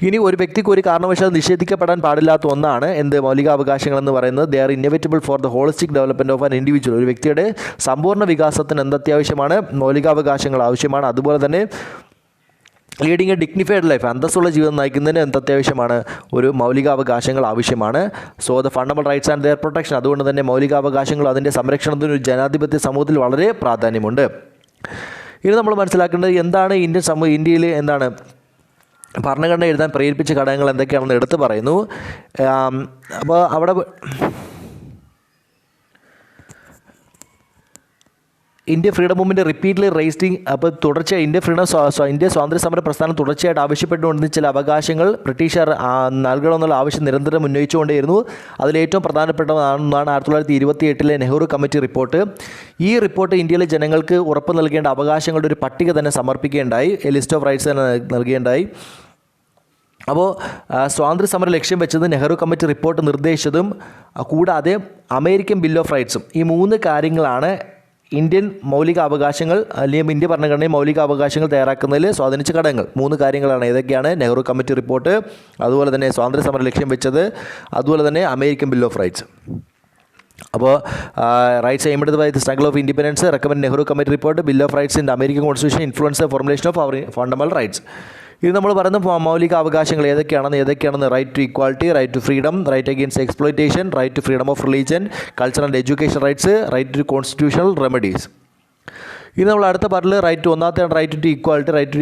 ഇനി ഒരു വ്യക്തിക്ക് ഒരു കാരണവശാലും നിഷേധിക്കപ്പെടാൻ പാടില്ലാത്ത ഒന്നാണ് എന്ത്? മൗലികാവകാശങ്ങൾ എന്ന് പറയുന്നത്. They are inevitable for the holistic development of an individual. ഒരു വ്യക്തിയുടെ സമ്പൂർണ്ണ വികാസത്തിന് അത്യാവശ്യമാണ്? മൗലികാവകാശങ്ങൾ ആവശ്യമാണ്. അതുപോലെ തന്നെ ലീഡിങ് എ ഡിഗ്നിഫൈഡ് ലൈഫ്, അന്തസ്സുള്ള ജീവിതം നയിക്കുന്നതിന് അത്യാവശ്യമാണ്? ഒരു മൗലികാവകാശങ്ങൾ ആവശ്യമാണ്. So the fundamental rights and their protection. അതുകൊണ്ട് തന്നെ മൗലികാവകാശങ്ങളും അതിൻ്റെ സംരക്ഷണത്തിന് ഒരു ജനാധിപത്യ സമൂഹത്തിൽ വളരെ പ്രാധാന്യമുണ്ട്. ഇനി നമ്മൾ മനസ്സിലാക്കേണ്ടത് എന്താണ് ഇന്ത്യയിൽ എന്താണ് ഭരണഘടന എഴുതാൻ പ്രേരിപ്പിച്ച ഘടകങ്ങൾ എന്തൊക്കെയാണെന്ന് എടുത്തു പറയുന്നു. അപ്പോൾ അവിടെ ഇന്ത്യ ഫ്രീഡം മൂവ്മെൻറ്റ് റിപ്പീറ്റ്ലി റേസ്ഡിങ്, അപ്പോൾ തുടർച്ചയായി ഇന്ത്യ സ്വാതന്ത്ര്യ സമര പ്രസ്ഥാനം തുടർച്ചയായിട്ട് ആവശ്യപ്പെട്ടുകൊണ്ടിരുന്ന ചില അവകാശങ്ങൾ ബ്രിട്ടീഷുകാർ നൽകണമെന്നുള്ള ആവശ്യം നിരന്തരം ഉന്നയിച്ചുകൊണ്ടേയിരുന്നു. അതിലേറ്റവും പ്രധാനപ്പെട്ടതാണ് 1928 നെഹ്റു കമ്മിറ്റി റിപ്പോർട്ട്. ഈ റിപ്പോർട്ട് ഇന്ത്യയിലെ ജനങ്ങൾക്ക് ഉറപ്പ് നൽകേണ്ട അവകാശങ്ങളുടെ ഒരു പട്ടിക തന്നെ സമർപ്പിക്കുകയുണ്ടായി, എ ലിസ്റ്റ് ഓഫ് റൈറ്റ്സ് തന്നെ നൽകുകയുണ്ടായി. അപ്പോൾ സ്വാതന്ത്ര്യ സമരം ലക്ഷ്യം വെച്ചത് നെഹ്റു കമ്മിറ്റി റിപ്പോർട്ട് നിർദ്ദേശിച്ചതും കൂടാതെ അമേരിക്കൻ ബിൽ ഓഫ് റൈറ്റ്സും. ഈ 3 കാര്യങ്ങളാണ് ഇന്ത്യൻ മൗലിക അവകാശങ്ങൾ അല്ലെങ്കിൽ ഇന്ത്യ ഭരണഘടനയിൽ മൗലിക അവകാശങ്ങൾ തയ്യാറാക്കുന്നതിൽ സ്വാധീനിച്ച ഘടകങ്ങൾ. 3 കാര്യങ്ങളാണ്. ഏതൊക്കെയാണ്? നെഹ്റു കമ്മിറ്റി റിപ്പോർട്ട്, അതുപോലെ തന്നെ സ്വാതന്ത്ര്യ സമരം ലക്ഷ്യം വെച്ചത്, അതുപോലെ തന്നെ അമേരിക്കൻ ബിൽ ഓഫ് റൈറ്റ്സ്. അപ്പോൾ rights aimed by the struggle of independence, recommend Nehru committee report, bill of rights in American constitution, influence formulation of fundamental rights. ഇത് നമ്മൾ പറയുന്ന മൗലിക അവകാശങ്ങൾ ഏതൊക്കെയാണെന്ന് right to equality, right to freedom, right against exploitation, right to freedom of religion, culture and education rights, right to constitutional remedies. ഇത് നമ്മൾ അടുത്ത പാർട്ടിൽ റൈറ്റ് ടു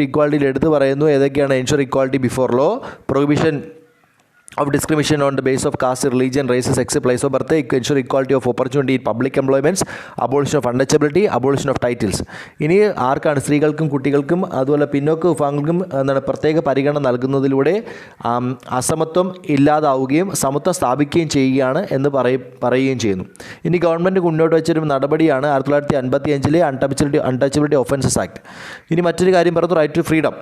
ഈക്വാലിറ്റിയിൽ എടുത്ത് പറയുന്നു ഏതൊക്കെയാണ്: ensure equality before law, prohibition of discrimination on the basis of caste, religion, race, sex, place of birth, ensure equality of opportunity in public employments, abolition of untouchability, abolition of titles. ഇനി ആർക്കാണ്? സ്ത്രീകൾക്കും കുട്ടികൾക്കും അതുപോലെ പിന്നോക്ക വിഭാഗങ്ങൾക്കും എന്താണ് പ്രത്യേക പരിഗണന നൽകുന്നതിലൂടെ അസമത്വം ഇല്ലാതാവുകയും സമത്വം സ്ഥാപിക്കുകയും ചെയ്യുകയാണ് എന്ന് പറയുകയും ചെയ്യുന്നു. ഇനി ഗവൺമെൻറ് മുന്നോട്ട് വെച്ചൊരു നടപടിയാണ് 1955 അൺടച്ചബിലിറ്റി ഒഫൻസസ് ആക്ട്. ഇനി മറ്റൊരു കാര്യം പറഞ്ഞു, right to freedom.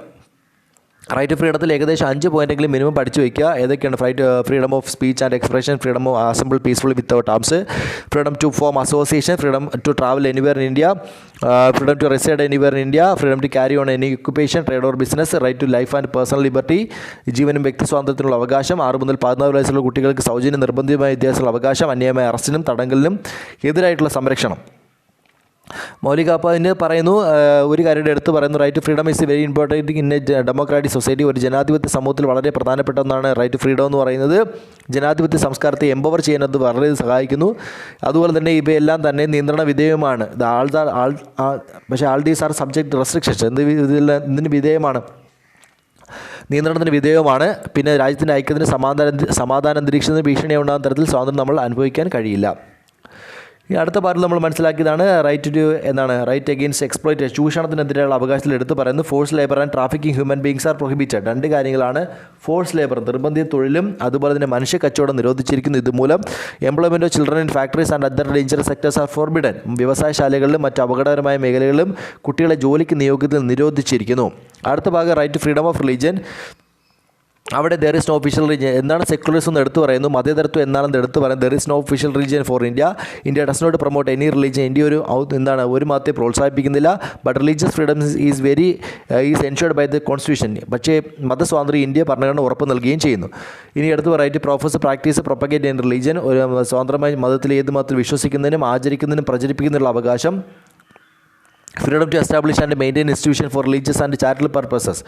Right to ഫ്രീഡത്തിൽ ഏകദേശം 5 പോയിൻ്റെങ്കിലും മിനിമം പഠിച്ചു വയ്ക്കുക. ഏതൊക്കെയാണ്? Freedom of speech and expression, freedom of assemble peacefully without arms, freedom to form association, freedom to travel anywhere in India, freedom to reside anywhere in India, freedom to carry on any occupation, trade or business, right to life and personal liberty, ജീവനും വ്യക്തി സ്വാതന്ത്ര്യത്തിനുള്ള അവകാശം, 6 മുതൽ 14 വയസ്സുള്ള കുട്ടികൾക്ക് സൗജന്യ നിർബന്ധിതമായ വിദ്യാഭ്യാസത്തിനുള്ള അവകാശം, അന്യായമായ അറസ്റ്റിനും തടങ്കലിനും എതിരായിട്ടുള്ള സംരക്ഷണം. മൗലികാവകാശം പറയുന്നു ഒരു കാര്യം എടുത്ത് പറയുന്നു, right to freedom is very important in a democratic society. ഒരു ജനാധിപത്യ സമൂഹത്തിൽ വളരെ പ്രധാനപ്പെട്ട ഒന്നാണ് റൈറ്റ് ടു ഫ്രീഡം എന്ന് പറയുന്നത്. ജനാധിപത്യ സംസ്കാരത്തെ എംപവർ ചെയ്യാനത് വളരെ സഹായിക്കുന്നു. അതുപോലെ തന്നെ ഇവയെല്ലാം തന്നെ നിയന്ത്രണ വിധേയമാണ്. പക്ഷേ ആൾ ദീസ് ആർ സബ്ജക്ട് റെസ്ട്രിക്ഷൻസ്. ഇതിന് വിധേയമാണ്, നിയന്ത്രണത്തിന് വിധേയമാണ്. പിന്നെ രാജ്യത്തിൻ്റെ ഐക്യത്തിന് സമാധാന അന്തരീക്ഷത്തിന് ഭീഷണി ഉണ്ടാകുന്ന തരത്തിൽ സ്വാതന്ത്ര്യം നമ്മൾ അനുഭവിക്കാൻ കഴിയില്ല. ഈ അടുത്ത പാർട്ടിൽ നമ്മൾ മനസ്സിലാക്കിയതാണ് റൈറ്റ് അഗെയിൻസ്റ്റ് എക്സ്പ്ലോയിറ്റേഷൻ, ചൂഷണത്തിനെതിരെയുള്ള അവകാശത്തിൽ എടുത്ത് പറയുന്നത് force labour and trafficking human beings are prohibited. 2 കാര്യങ്ങളാണ്. ഫോഴ്സ് ലേബർ, നിർബന്ധിത തൊഴിലും അതുപോലെ തന്നെ മനുഷ്യ കച്ചവടം നിരോധിച്ചിരിക്കുന്നു. ഇതുമൂലം employment of children in factories and other dangerous sectors are forbidden. വ്യവസായശാലകളിലും മറ്റ് അപകടകരമായ മേഖലകളിലും കുട്ടികളെ ജോലിക്ക് നിയോഗിക്കുന്നത് നിരോധിച്ചിരിക്കുന്നു. അടുത്ത ഭാഗം right to freedom of religion. അവിടെ there is no official religion. എന്താണ് സെക്യുലറിസം എന്ന് എടുത്തു പറയുന്നു, മതേതരത്വം എന്നാണെന്ന് എടുത്തു പറയുന്നത്. There is no official religion for India. India does not promote any religion. India ഒരു മതത്തെ പ്രോത്സാഹിപ്പിക്കുന്നില്ല. But religious freedom is ensured by the constitution. പക്ഷേ മതസ്വാതന്ത്ര്യം ഇന്ത്യ ഭരണഘടന ഉറപ്പ് നൽകുകയും ചെയ്യുന്നു. ഇനി എടുത്തു പറയിട്ട് professor practise propagate in religion. ഒരു സ്വതന്ത്രമായി മതത്തിൽ ഏത് മതത്തിൽ വിശ്വസിക്കുന്നതിനും ആചരിക്കുന്നതിനും പ്രചരിപ്പിക്കുന്നതിനുള്ള അവകാശം. Freedom to establish and maintain institution for religious and charitable purposes.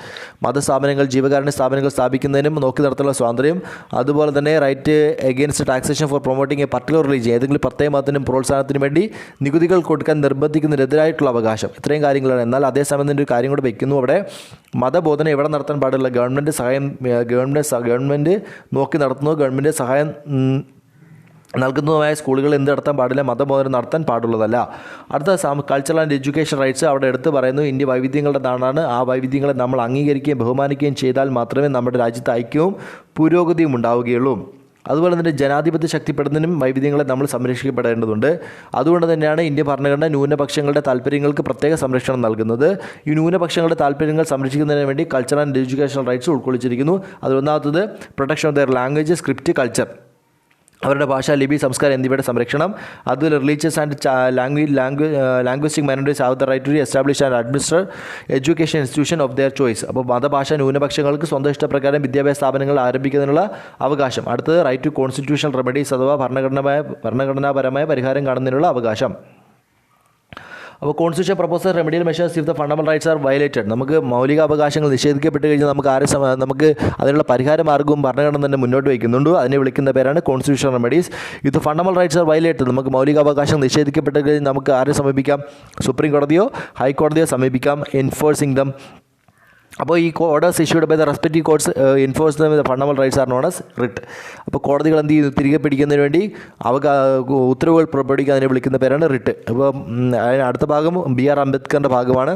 മതസ്ഥാപനങ്ങൾ ജീവകാരുണ്യ സ്ഥാപനങ്ങൾ സ്ഥാപിക്കുന്നതിനും നോക്കി നടത്തുന്ന സ്വാതന്ത്ര്യം. അതുപോലെ തന്നെ right against taxation for promoting a particular religion. ഏതെങ്കിലും പ്രത്യേക മതത്തിനും പ്രോത്സാഹനത്തിനും വേണ്ടി നികുതികൾ കൊടുക്കാൻ നിർബന്ധിക്കുന്നതിനെതിരായിട്ടുള്ള അവകാശം. ഇത്രയും കാര്യങ്ങളാണ്. എന്നാൽ അതേസമയം തന്നെ ഒരു കാര്യം കൂടെ വയ്ക്കുന്നു അവിടെ. മതബോധന എവിടെ നടത്താൻ പാടില്ല? ഗവൺമെൻറ് നോക്കി നടത്തുന്നു, ഗവൺമെൻറ് സഹായം നൽകുന്നതുമായ സ്കൂളുകൾ എന്ത് നടത്താൻ പാടില്ല? മതബോധനം നടത്താൻ പാടുള്ളതല്ല. അടുത്ത കൾച്ചറൽ ആൻഡ് എഡ്യൂക്കേഷൻ റൈറ്റ്സ് അവിടെ എടുത്ത് പറയുന്നു. ഇന്ത്യ വൈവിധ്യങ്ങളുടെ നാടാണ്. ആ വൈവിധ്യങ്ങളെ നമ്മൾ അംഗീകരിക്കുകയും ബഹുമാനിക്കുകയും ചെയ്താൽ മാത്രമേ നമ്മുടെ രാജ്യത്ത് ഐക്യവും പുരോഗതിയും ഉണ്ടാവുകയുള്ളൂ. അതുപോലെ തന്നെ ജനാധിപത്യം ശക്തിപ്പെടുന്നതിനും വൈവിധ്യങ്ങളെ നമ്മൾ സംരക്ഷിക്കപ്പെടേണ്ടതുണ്ട്. അതുകൊണ്ട് തന്നെയാണ് ഇന്ത്യ ഭരണഘടന ന്യൂനപക്ഷങ്ങളുടെ താല്പര്യങ്ങൾക്ക് പ്രത്യേക സംരക്ഷണം നൽകുന്നത്. ഈ ന്യൂനപക്ഷങ്ങളുടെ താല്പര്യങ്ങൾ സംരക്ഷിക്കുന്നതിന് വേണ്ടി കൾച്ചറൽ ആൻഡ് എഡ്യൂക്കേഷൻ റൈറ്റ്സ് ഉൾക്കൊള്ളിച്ചിരിക്കുന്നു. അതിലൊന്നാമത്തത് protection of their language, script, culture, അവരുടെ ഭാഷ, ലിപി, സംസ്കാരം എന്നിവയുടെ സംരക്ഷണം. അതുപോലെ religious and linguistic minorities have the right to establish and administer education institution of their choice. അപ്പോൾ മതഭാഷ ന്യൂനപക്ഷങ്ങൾക്ക് സ്വന്തം ഇഷ്ടപ്രകാരം വിദ്യാഭ്യാസ സ്ഥാപനങ്ങൾ ആരംഭിക്കുന്നതിനുള്ള അവകാശം. അടുത്തത് റൈറ്റ് ടു കോൺസ്റ്റിറ്റ്യൂഷണൽ റെമഡീസ് അഥവാ ഭരണഘടനാപരമായ പരിഹാരം കാണുന്നതിനുള്ള അവകാശം. അപ്പോൾ constitution proposal remedial measures if the fundamental rights are violated. നമുക്ക് മൗലിക അവകാശങ്ങൾ നിഷേധിക്കപ്പെട്ട് കഴിഞ്ഞാൽ നമുക്ക് അതിനുള്ള പരിഹാര മാർഗവും ഭരണഘടന തന്നെ മുന്നോട്ട് വയ്ക്കുന്നുണ്ട്. അതിനെ വിളിക്കുന്ന പേരാണ് കോൺസ്റ്റിറ്റ്യൂഷൻ റെമഡീസ്. ഇത് ഫണ്ടമെന്റൽ റൈറ്റ്സ് ആർ വയലേറ്റഡ്. നമുക്ക് മൗലിക അവകാശം നിഷേധിക്കപ്പെട്ട് കഴിഞ്ഞാൽ നമുക്ക് ആരെ സമീപിക്കാം? സുപ്രീം കോടതിയോ ഹൈക്കോടതിയോ സമീപിക്കാം. Enforcing them. അപ്പോൾ ഈ orders issued by the respective courts enforce the fundamental rights are known as writ. അപ്പോൾ കോടതികൾ എന്ത് ചെയ്യുന്നു? തിരികെ പിടിക്കുന്നതിന് വേണ്ടി ഉത്തരവുകൾ പുറപ്പെടുവിക്കാൻ അതിനെ വിളിക്കുന്ന പേരാണ് റിട്ട്. അപ്പോൾ അടുത്ത ഭാഗം BR അംബേദ്കറിൻ്റെ ഭാഗമാണ്.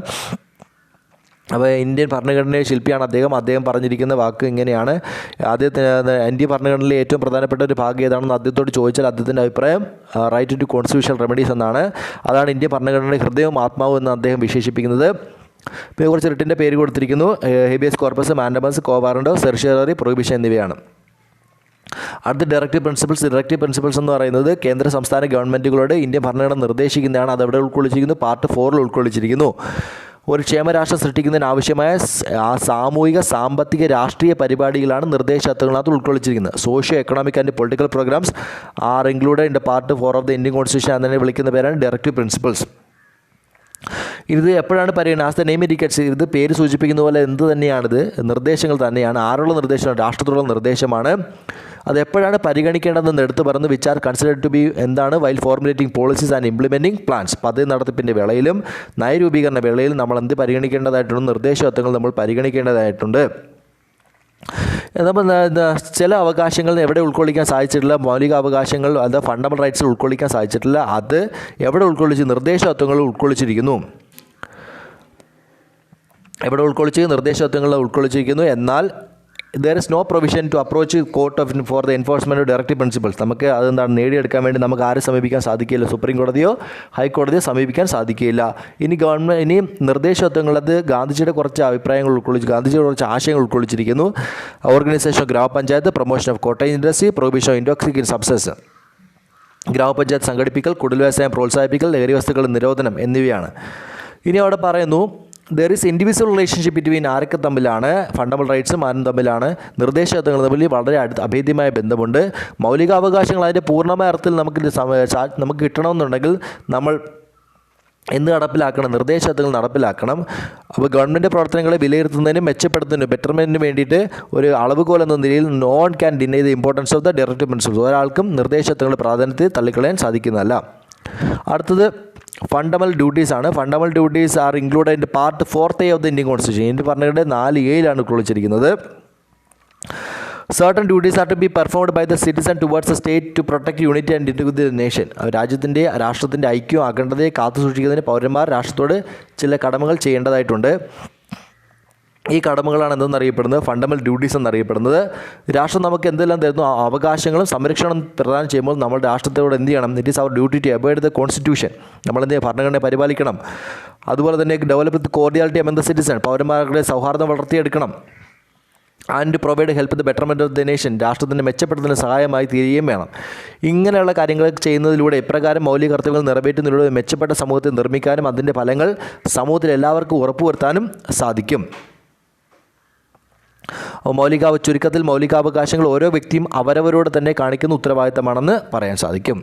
അപ്പോൾ ഇന്ത്യൻ ഭരണഘടനയുടെ ശില്പിയാണ് അദ്ദേഹം പറഞ്ഞിരിക്കുന്ന വാക്ക് ഇങ്ങനെയാണ്. ഇന്ത്യൻ ഭരണഘടനയിലെ ഏറ്റവും പ്രധാനപ്പെട്ട ഒരു ഭാഗം ഏതാണെന്ന് അദ്ദേഹത്തോട് ചോദിച്ചാൽ അദ്ദേഹത്തിൻ്റെ അഭിപ്രായം റൈറ്റ് ടു കോൺസ്റ്റിറ്റ്യൂഷണൽ റെമഡീസ് എന്നാണ്. അതാണ് ഇന്ത്യൻ ഭരണഘടനയുടെ ഹൃദയവും ആത്മാവും എന്ന് അദ്ദേഹം വിശേഷിപ്പിക്കുന്നത്. പിന്നെ കുറച്ച് റിട്ടിൻ്റെ പേര് കൊടുത്തിരിക്കുന്നു. Habeas corpus, mandamus, quo warranto, certiorari, prohibition എന്നിവയാണ്. അടുത്ത ഡയറക്റ്റീവ് പ്രിൻസിപ്പിൾസ് എന്ന് പറയുന്നത് കേന്ദ്ര സംസ്ഥാന ഗവൺമെൻറ്റുകളോട് ഇന്ത്യൻ ഭരണഘടന നിർദ്ദേശിക്കുന്നതാണ്. അതവിടെ ഉൾക്കൊള്ളിച്ചിരിക്കുന്നു. പാർട്ട് 4 ഉൾക്കൊള്ളിച്ചിരിക്കുന്നു. ഒരു ക്ഷേമരാഷ്ട്രം സൃഷ്ടിക്കുന്നതിന് ആവശ്യമായ സാമൂഹിക, സാമ്പത്തിക, രാഷ്ട്രീയ പരിപാടികളാണ് നിർദ്ദേശകത്വങ്ങളകത്ത് ഉൾക്കൊള്ളിച്ചിരിക്കുന്നത്. Socio economic and political programmes are included in the part 4 of the Indian constitution എന്നതിനെ വിളിക്കുന്ന പേരാണ് ഡയറക്റ്റീവ് പ്രിൻസിപ്പിൾസ്. ഇത് എപ്പോഴാണ് പരിഗണന? As the name indicates. ഇത് പേര് സൂചിപ്പിക്കുന്ന പോലെ എന്ത് തന്നെയാണിത്? നിർദ്ദേശങ്ങൾ തന്നെയാണ്. ആരുള്ള നിർദ്ദേശമാണ്? രാഷ്ട്രത്തിലുള്ള നിർദ്ദേശമാണ്. അതെപ്പോഴാണ് പരിഗണിക്കേണ്ടതെന്ന് എടുത്ത് പറഞ്ഞ് which are considered to be എന്താണ്? While formulating policies and implementing plans. പദ്ധതി നടത്തിപ്പിൻ്റെ വേളയിലും നയരൂപീകരണ വേളയിലും നമ്മൾ എന്ത് പരിഗണിക്കേണ്ടതായിട്ടുണ്ട്? നിർദ്ദേശകത്വങ്ങൾ നമ്മൾ പരിഗണിക്കേണ്ടതായിട്ടുണ്ട്. നമ്മൾ ചില അവകാശങ്ങൾ എവിടെ ഉൾക്കൊള്ളിക്കാൻ സാധിച്ചിട്ടില്ല? മൗലിക അവകാശങ്ങൾ അത് ഫണ്ടമെന്റൽ റൈറ്റ്സിൽ ഉൾക്കൊള്ളിക്കാൻ സാധിച്ചിട്ടില്ല. അത് എവിടെ ഉൾക്കൊള്ളിച്ച്? നിർദ്ദേശകത്വങ്ങൾ ഉൾക്കൊള്ളിച്ചിരിക്കുന്നു. നിർദ്ദേശകത്വങ്ങൾ ഉൾക്കൊള്ളിച്ചിരിക്കുന്നു. എന്നാൽ there is no provision to approach court for the enforcement of directive principles. നമുക്ക് അതെന്താണ് നേടിയെടുക്കാൻ വേണ്ടി നമുക്ക് ആരെ സമീപിക്കാൻ സാധിക്കില്ല? സുപ്രീം കോടതിയോ ഹൈക്കോടതിയോ സമീപിക്കാൻ സാധിക്കില്ല. ഇനി നിർദ്ദേശകത്വങ്ങളത് ഗാന്ധിജിയുടെ കുറച്ച് അഭിപ്രായങ്ങൾ ഗാന്ധിജിയുടെ കുറച്ച് ആശയങ്ങൾ ഉൾക്കൊള്ളിച്ചിരിക്കുന്നു. ഓർഗനൈസേഷൻ ഓഫ് ഗ്രാമപഞ്ചായത്ത്, promotion of cottage industry, prohibition of intoxicating substance. ഗ്രാമപഞ്ചായത്ത് സംഘടിപ്പിക്കൽ, കുടിൽ വ്യവസായം പ്രോത്സാഹിപ്പിക്കൽ, ലഹരി വസ്തുക്കളുടെ നിരോധനം എന്നിവയാണ്. ഇനി അവിടെ പറയുന്നു there is individual relationship between ആരൊക്കെ തമ്മിലാണ്? ഫണ്ടമെന്റൽ റൈറ്റ്സും ആരും തമ്മിലാണ്. നിർദ്ദേശകത്വങ്ങൾ തമ്മിൽ വളരെ അഭേദ്യമായ ബന്ധമുണ്ട്. മൗലികാവകാശങ്ങൾ അതിൻ്റെ പൂർണ്ണമായ അർത്ഥത്തിൽ നമുക്ക് കിട്ടണമെന്നുണ്ടെങ്കിൽ നമ്മൾ എന്ത് നടപ്പിലാക്കണം? നിർദ്ദേശകത്വങ്ങൾ നടപ്പിലാക്കണം. അപ്പോൾ ഗവൺമെൻറ് പ്രവർത്തനങ്ങളെ വിലയിരുത്തുന്നതിനും മെച്ചപ്പെടുത്തുന്നതിനും ബെറ്റർമെൻറ്റിന് വേണ്ടിയിട്ട് ഒരു അളവുകോൽ എന്ന നിലയിൽ non can deny the importance of the directive principles. ഒരാൾക്കും നിർദ്ദേശകത്വങ്ങളുടെ പ്രാധാന്യത്തെ തള്ളിക്കളയാൻ സാധിക്കുന്നതല്ല. അടുത്തത് ഫണ്ടമെന്റൽ ഡ്യൂട്ടീസ് ആണ്. Fundamental duties R included in part 4A of the Indian constitution. India ഭരണഘടനയുടെ 4A ഉൾക്കൊള്ളിച്ചിരിക്കുന്നത്. Certain duties are to be performed by the citizen towards the state to protect unity and integrity of the nation. രാഷ്ട്രത്തിൻ്റെ ഐക്യവും അഖണ്ഡതയെ കാത്തു സൂക്ഷിക്കുന്നതിന് പൗരന്മാർ രാഷ്ട്രത്തോട് ചില കടമകൾ ചെയ്യേണ്ടതായിട്ടുണ്ട്. ഈ കടമകളാണ് എന്തെന്നറിയപ്പെടുന്നത്? Fundamental duties എന്നറിയപ്പെടുന്നത്. രാഷ്ട്രം നമുക്ക് എന്തെല്ലാം തരുന്നു? അവകാശങ്ങളും സംരക്ഷണം പ്രദാനം ചെയ്യുമ്പോൾ നമ്മൾ രാഷ്ട്രത്തോട് എന്ത് ചെയ്യണം? It is our duty to abide the constitution. നമ്മളെന്ത് ഭരണഘടനയെ പരിപാലിക്കണം. അതുപോലെ തന്നെ develop with cordiality among the citizen. പൗരന്മാരുടെ സൗഹാർദ്ദം വളർത്തിയെടുക്കണം. And provide help the betterment of the nation, രാഷ്ട്രത്തിൻ്റെ മെച്ചപ്പെടുത്തുന്നതിന് സഹായമായി തീരുകയും വേണം. ഇങ്ങനെയുള്ള കാര്യങ്ങൾ ചെയ്യുന്നതിലൂടെ ഇപ്രകാരം മൗലിക കർത്തവ്യങ്ങൾ നിറവേറ്റുന്നതിലൂടെ മെച്ചപ്പെട്ട സമൂഹത്തെ നിർമ്മിക്കാനും അതിൻ്റെ ഫലങ്ങൾ സമൂഹത്തിൽ എല്ലാവർക്കും ഉറപ്പുവരുത്താനും സാധിക്കും. ചുരുക്കത്തിൽ മൗലികാവകാശങ്ങൾ ഓരോ വ്യക്തിയും അവരവരോട് തന്നെ കാണിക്കുന്ന ഉത്തരവാദിത്തമാണെന്ന് പറയാൻ സാധിക്കും.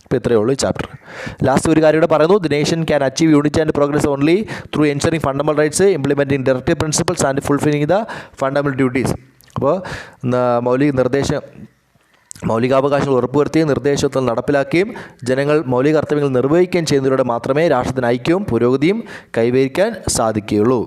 ഇപ്പോൾ ഇത്രയേ ഉള്ളൂ ഈ ചാപ്റ്റർ. ലാസ്റ്റ് ഒരു കാര്യം കൂടെ പറയുന്നു. The nation can achieve unity and progress only through ensuring fundamental rights, implementing directive principles and fulfilling the fundamental duties. അപ്പോൾ മൗലികാവകാശങ്ങൾ ഉറപ്പുവരുത്തുകയും നിർദ്ദേശത്തിൽ നടപ്പിലാക്കുകയും ജനങ്ങൾ മൗലിക കർത്തവ്യങ്ങൾ നിർവഹിക്കുകയും ചെയ്യുന്നതിലൂടെ മാത്രമേ രാഷ്ട്രത്തിന് ഐക്യവും പുരോഗതിയും കൈവരിക്കാൻ സാധിക്കുകയുള്ളൂ.